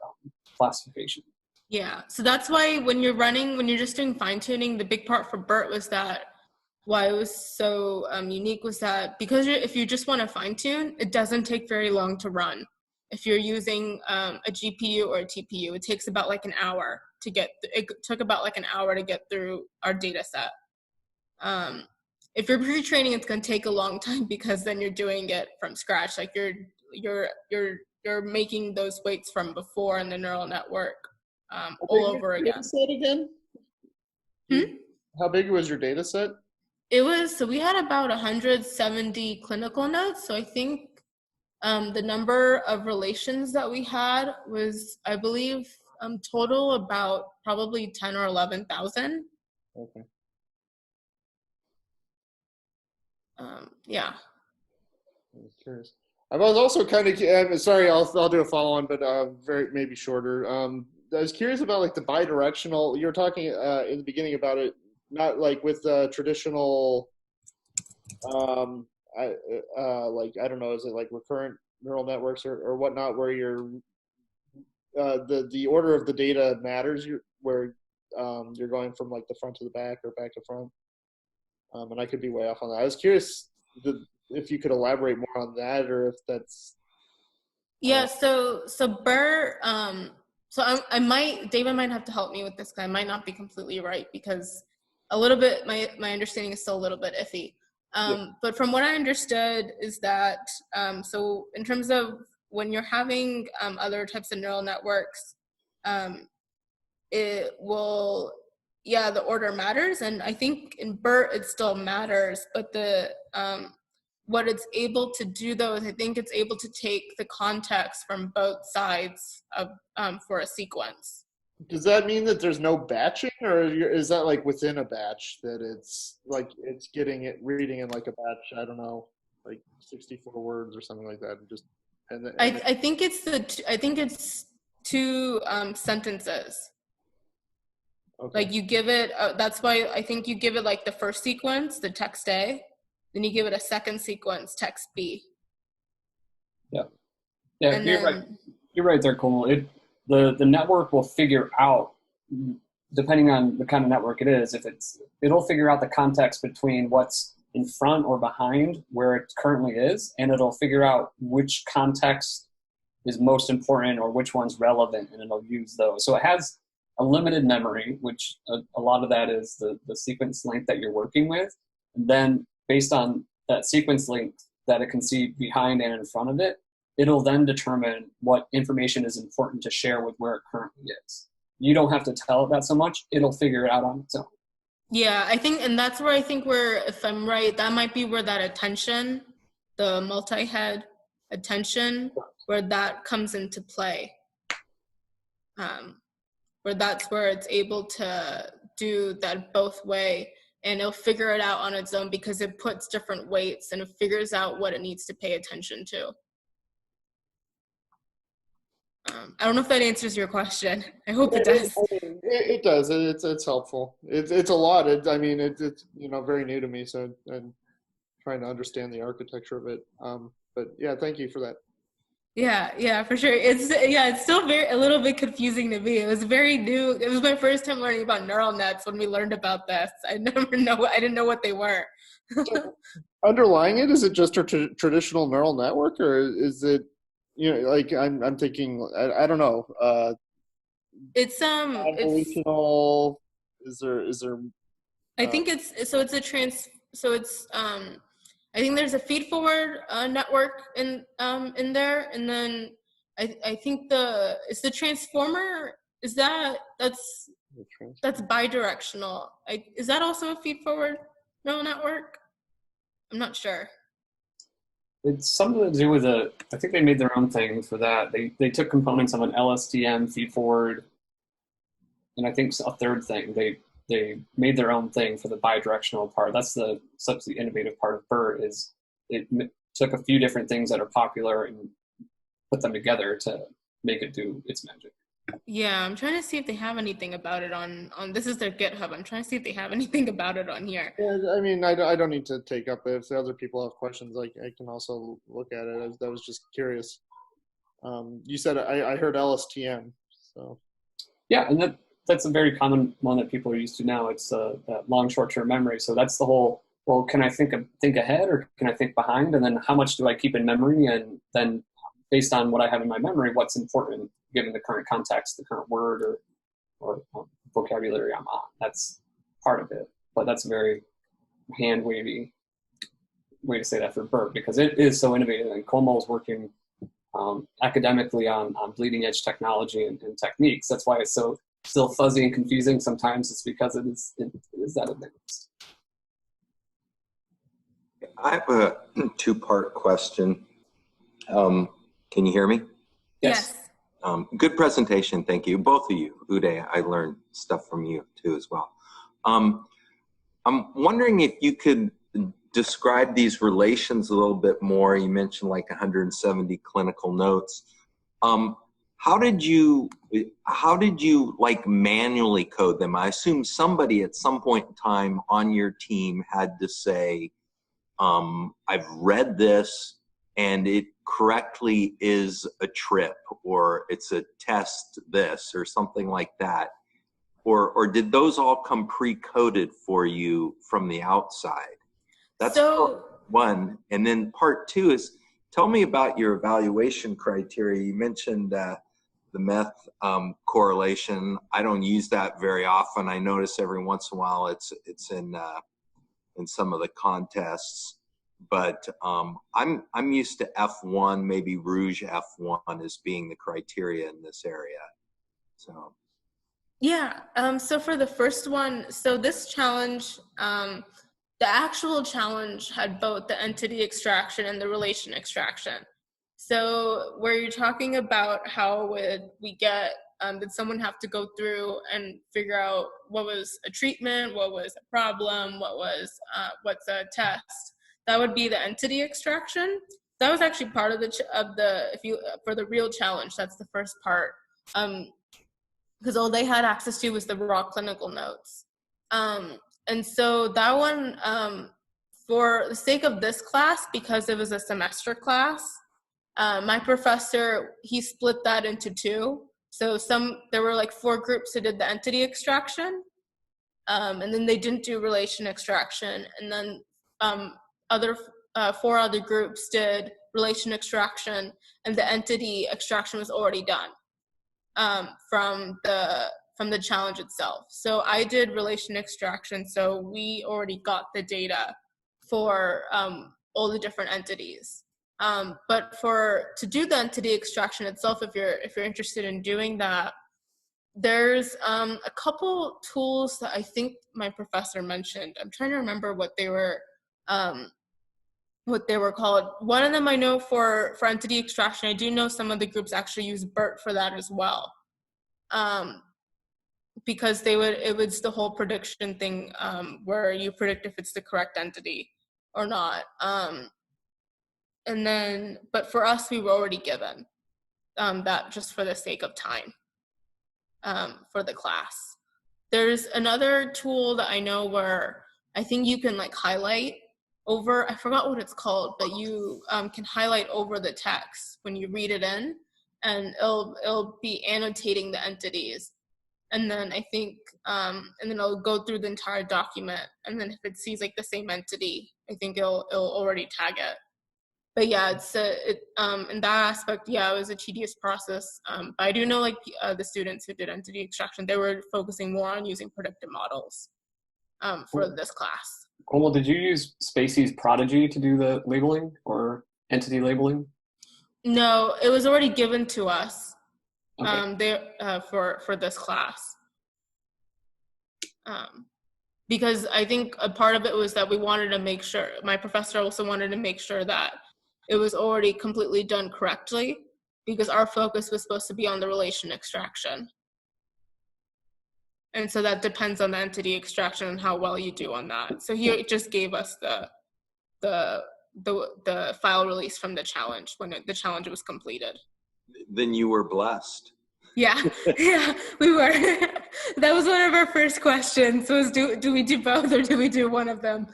classification. Yeah, so that's why when you're just doing fine-tuning, the big part for BERT was that why it was so unique was that because if you just want to fine-tune, it doesn't take very long to run. If you're using a GPU or a TPU, it takes about like an hour to get. It took about like an hour to get through our data set. If you're pre-training, it's going to take a long time because then you're doing it from scratch. Like you're making those weights from before in the neural network all over again. How big was your data set? So we had about 170 clinical notes. So I think the number of relations that we had was, I believe, total about probably 10 or 11,000. Okay. Yeah. I was curious. I was also kind of sorry. I'll do a follow on, but very maybe shorter. I was curious about like the bidirectional. You were talking in the beginning about it, not like with traditional. I don't know. Is it like recurrent neural networks or whatnot, where you're the order of the data matters? Where you're going from like the front to the back or back to front. And I could be way off on that. I was curious if you could elaborate more on that, or if that's. Yeah. So BERT. So David might have to help me with this, because I might not be completely right, because a little bit my understanding is still a little bit iffy. But from what I understood is that, so in terms of when you're having other types of neural networks, it will, the order matters. And I think in BERT, it still matters, but the what it's able to do though is I think it's able to take the context from both sides of for a sequence. Does that mean that there's no batching, or is that like within a batch that it's like it's getting it reading in like a batch? I don't know, like 64 words or something like that, and just I think it's two sentences. Okay. Like you give it. That's why I think you give it like the first sequence, the text A, then you give it a second sequence, text B. Yeah, and you're right. You're right there, Komal. The network will figure out, depending on the kind of network it is, it'll figure out the context between what's in front or behind where it currently is, and it'll figure out which context is most important or which one's relevant, and it'll use those. So it has a limited memory, which a lot of that is the sequence length that you're working with. And then based on that sequence length that it can see behind and in front of it, it'll then determine what information is important to share with where it currently is. You don't have to tell it that so much. It'll figure it out on its own. Yeah, I think, and that's where I think if I'm right, that might be where that attention, the multi-head attention, where that comes into play. Where that's where it's able to do that both way, and it'll figure it out on its own because it puts different weights and it figures out what it needs to pay attention to. I don't know if that answers your question. I hope it does. It does. It's helpful. It's a lot. It's very new to me, so I'm trying to understand the architecture of it. But yeah, thank you for that. Yeah, for sure. It's still a little bit confusing to me. It was very new. It was my first time learning about neural nets when we learned about this. I didn't know what they were. So, underlying it, is it just a traditional neural network, or is it, like I'm thinking, I don't know. It's convolutional. Is there? I think I think there's a feed forward network in there, and then I think it's the transformer. That's bidirectional. Is that also a feed forward neural network? I'm not sure. It's something to do with I think they made their own thing for that. They took components of an LSTM feed forward, and I think a third thing. They made their own thing for the bidirectional part. That's such the innovative part of BERT is it took a few different things that are popular and put them together to make it do its magic. Yeah, I'm trying to see if they have anything about it on this is their GitHub. I'm trying to see if they have anything about it on here. Yeah, I mean, I don't need to take up it. If the other people have questions, I can also look at it. I was just curious. You said I heard LSTM, so. Yeah, and that's a very common one that people are used to now. It's that long short-term memory. So that's the whole, well, can I think ahead or can I think behind? And then how much do I keep in memory? And then based on what I have in my memory, what's important given the current context, the current word or vocabulary I'm on. That's part of it. But that's a very hand-wavy way to say that for BERT because it is so innovative. And Komal is working academically on bleeding edge technology and techniques. That's why it's so still fuzzy and confusing sometimes. It's because it is that advanced. I have a two-part question. Can you hear me? Yes. Good presentation, thank you. Both of you, Uday, I learned stuff from you too as well. I'm wondering if you could describe these relations a little bit more. You mentioned like 170 clinical notes. How did you like manually code them? I assume somebody at some point in time on your team had to say, I've read this and it correctly is a trip or it's a test this or something like that. Or did those all come pre-coded for you from the outside? That's part one. And then part two is, tell me about your evaluation criteria. You mentioned the meth correlation. I don't use that very often. I notice every once in a while it's in in some of the contests. But I'm used to F1, maybe Rouge F1 as being the criteria in this area. So. Yeah, so for the first one, so this challenge, the actual challenge had both the entity extraction and the relation extraction. So where you're talking about how would we get, did someone have to go through and figure out what was a treatment, what was a problem, what's a test, that would be the entity extraction. That was actually part of for the real challenge, that's the first part. Because all they had access to was the raw clinical notes. And so that one, for the sake of this class, because it was a semester class, my professor, he split that into two. So there were like 4 groups who did the entity extraction, and then they didn't do relation extraction. And then 4 other groups did relation extraction, and the entity extraction was already done. From the challenge itself. So I did relation extraction, so we already got the data for all the different entities. But to do the entity extraction itself, if you're interested in doing that, there's a couple tools that I think my professor mentioned. I'm trying to remember what they were called. One of them I know for entity extraction. I do know some of the groups actually use BERT for that as well, because it was the whole prediction thing, where you predict if it's the correct entity or not. And then, but for us, we were already given that just for the sake of time for the class. There's another tool that I know where I think you can like highlight over, I forgot what it's called, but you can highlight over the text when you read it in, and it'll be annotating the entities. And then I think, and then it'll go through the entire document. And then if it sees like the same entity, I think it'll already tag it. But yeah, in that aspect, yeah, it was a tedious process. But I do know like the students who did entity extraction, they were focusing more on using predictive models for this class. Komal, did you use Spacey's Prodigy to do the labeling or entity labeling? No, it was already given to us. Okay. For this class. Because I think a part of it was that we wanted to make sure, my professor also wanted to make sure that it was already completely done correctly, because our focus was supposed to be on the relation extraction. And so that depends on the entity extraction and how well you do on that. So he just gave us the file release from the challenge when the challenge was completed. Then you were blessed. Yeah, yeah, we were. That was one of our first questions, was do we do both or do we do one of them?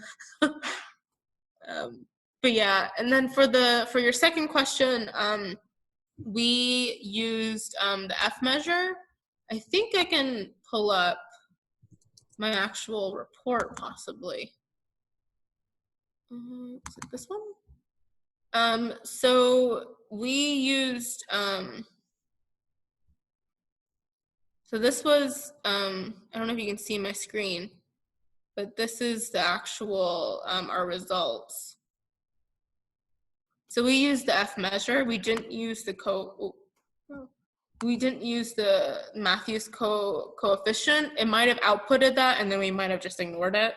But yeah, and then for your second question, we used the F measure. I think I can pull up my actual report possibly. Is it this one? So we used, so this was, I don't know if you can see my screen, but this is the actual, our results. So we used the F measure. We didn't use the Matthews coefficient. It might have outputted that, and then we might have just ignored it.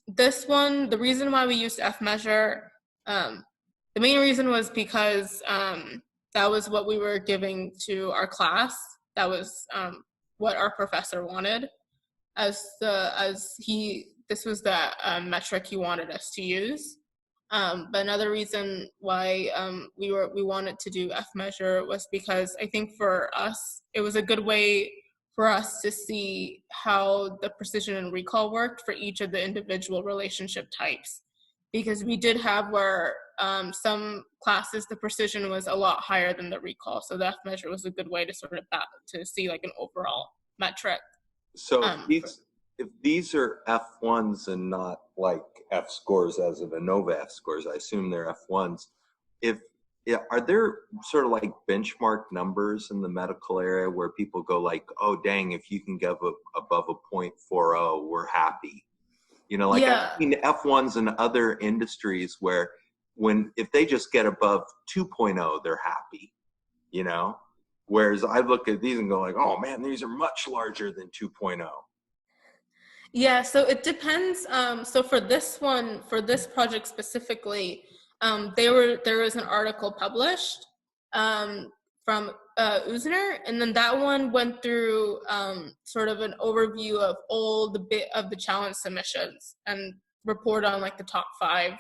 This one, the reason why we used F measure, the main reason was because that was what we were giving to our class. That was what our professor wanted, this was the metric he wanted us to use. But another reason why we wanted to do F measure was because I think for us, it was a good way for us to see how the precision and recall worked for each of the individual relationship types. Because we did have where some classes, the precision was a lot higher than the recall. So the F measure was a good way to sort of to see like an overall metric. So if these are F1s and not like F scores as of ANOVA F scores, I assume they're F1s. Are there sort of like benchmark numbers in the medical area where people go like, oh, dang, if you can get above a 0.40, we're happy? You know, like Yeah. I've seen F1s in other industries where if they just get above 2.0, they're happy, you know? Whereas I look at these and go like, oh man, these are much larger than 2.0. Yeah, so it depends. So for this project specifically, there was an article published from Usner, and then that one went through sort of an overview of all the challenge submissions and report on like the top 5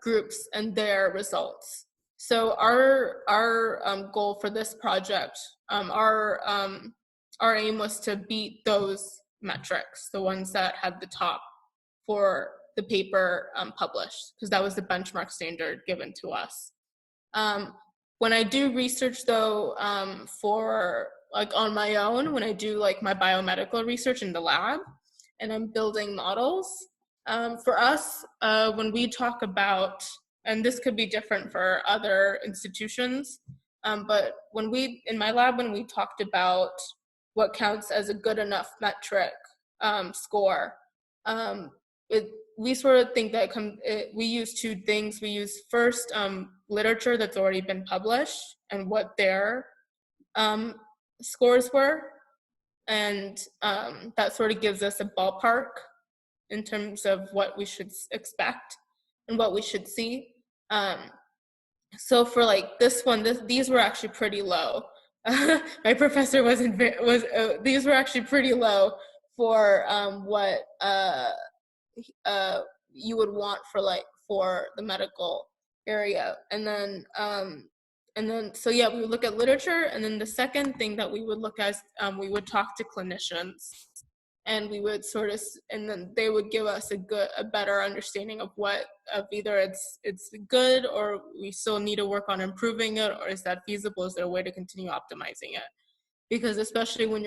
groups and their results. So our goal for this project, our aim was to beat those metrics, the ones that had the top for the paper published, because that was the benchmark standard given to us. When I do research though, for like on my own, when I do like my biomedical research in the lab and I'm building models, for us, when we talk about, and this could be different for other institutions, but in my lab, when we talked about what counts as a good enough metric score, we sort of think that we use 2 things. We use first literature that's already been published and what their scores were, and that sort of gives us a ballpark in terms of what we should expect and what we should see. So for like this one, these were actually pretty low. My professor these were actually pretty low for what you would want for the medical area. And then so yeah, we would look at literature, and then the second thing that we would look at, we would talk to clinicians, and we would and then they would give us a better understanding of either it's good, or we still need to work on improving it, or is that feasible? Is there a way to continue optimizing it? Because especially when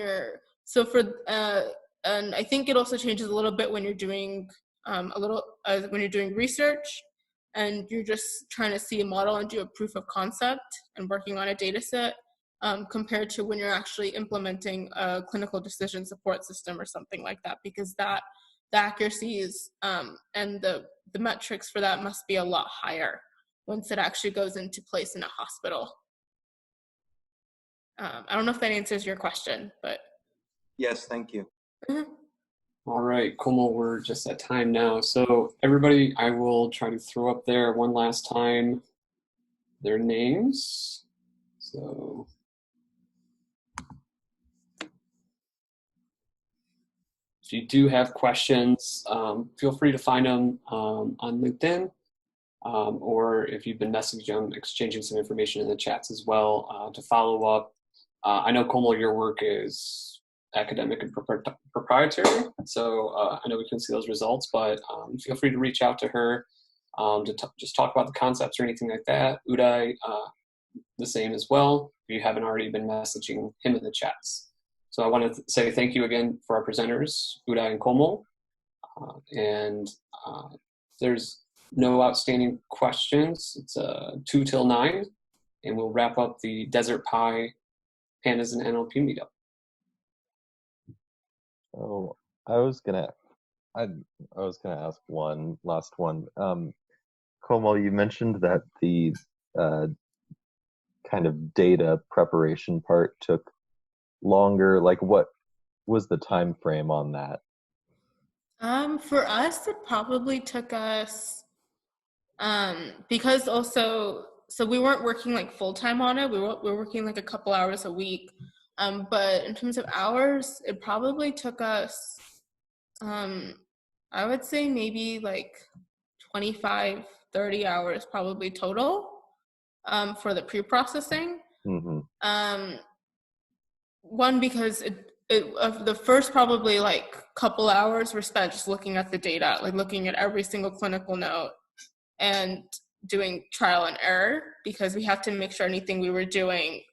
and I think it also changes a little bit when you're doing when you're doing research and you're just trying to see a model and do a proof of concept and working on a data set, compared to when you're actually implementing a clinical decision support system or something like that, because the accuracies and the metrics for that must be a lot higher once it actually goes into place in a hospital. I don't know if that answers your question, but. Yes, thank you. Mm-hmm. All right, Komal, we're just at time now. So everybody, I will try to throw up there one last time their names. So if you do have questions, feel free to find them on LinkedIn, or if you've been messaging them, exchanging some information in the chats as well to follow up. I know, Komal, your work is academic and proprietary, so I know we can see those results, but feel free to reach out to her to just talk about the concepts or anything like that. Uday, the same as well, if you haven't already been messaging him in the chats. So I want to say thank you again for our presenters, Uday and Komal. And there's no outstanding questions. It's 2 till 9, and we'll wrap up the DesertPy Pandas and NLP meetup. Oh, I was gonna ask one last one. Komal, you mentioned that the kind of data preparation part took longer. Like, what was the time frame on that? For us, it probably took us, because also, so we weren't working like full time on it. We were working like a couple hours a week. But in terms of hours, it probably took us, I would say maybe like 25, 30 hours probably total, for the pre-processing. Mm-hmm. One, because the first probably like couple hours were spent just looking at the data, like looking at every single clinical note and doing trial and error, because we have to make sure anything we were doing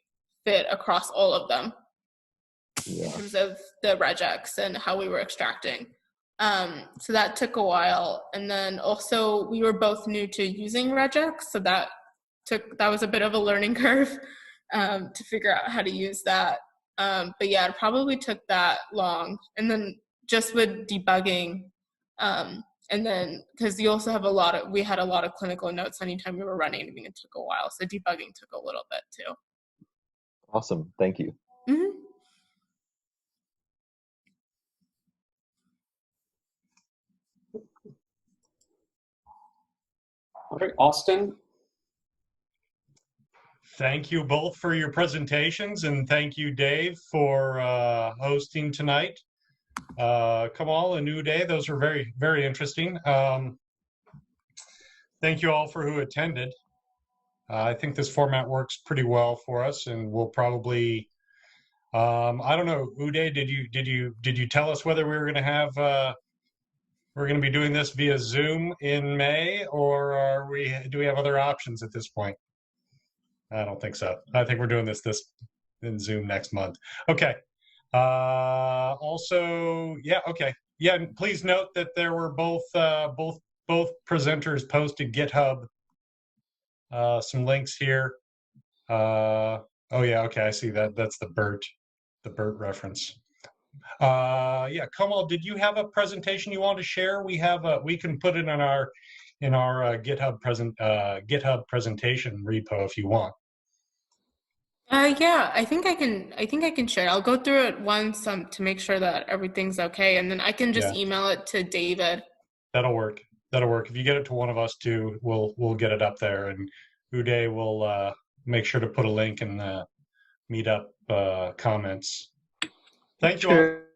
fit across all of them, in terms of the regex and how we were extracting. So that took a while. And then also we were both new to using regex, so that was a bit of a learning curve to figure out how to use that. But yeah, it probably took that long. And then just with debugging. And then, because you also have we had a lot of clinical notes anytime we were running anything, it took a while. So debugging took a little bit too. Awesome. Thank you. Mm-hmm. All right, Austin. Thank you both for your presentations, and thank you, Dave, for hosting tonight. Komal and Uday, those were very, very interesting. Thank you all for who attended. I think this format works pretty well for us, and we'll probably, I don't know, Uday, did you tell us whether we were going to have we're going to be doing this via Zoom in May, or do we have other options at this point? I don't think so. I think we're doing this in Zoom next month. Okay. Also, yeah, okay. Yeah, and please note that there were both presenters posted GitHub some links here. Oh yeah, okay, I see that. That's the BERT reference. Yeah, Komal, did you have a presentation you want to share? We can put it in our GitHub presentation repo if you want. Yeah, I think I can share. I'll go through it once to make sure that everything's okay, and then I can just email it to David. That'll work. If you get it to one of us too, we'll get it up there, and Uday will make sure to put a link in the meetup comments. Thank you all.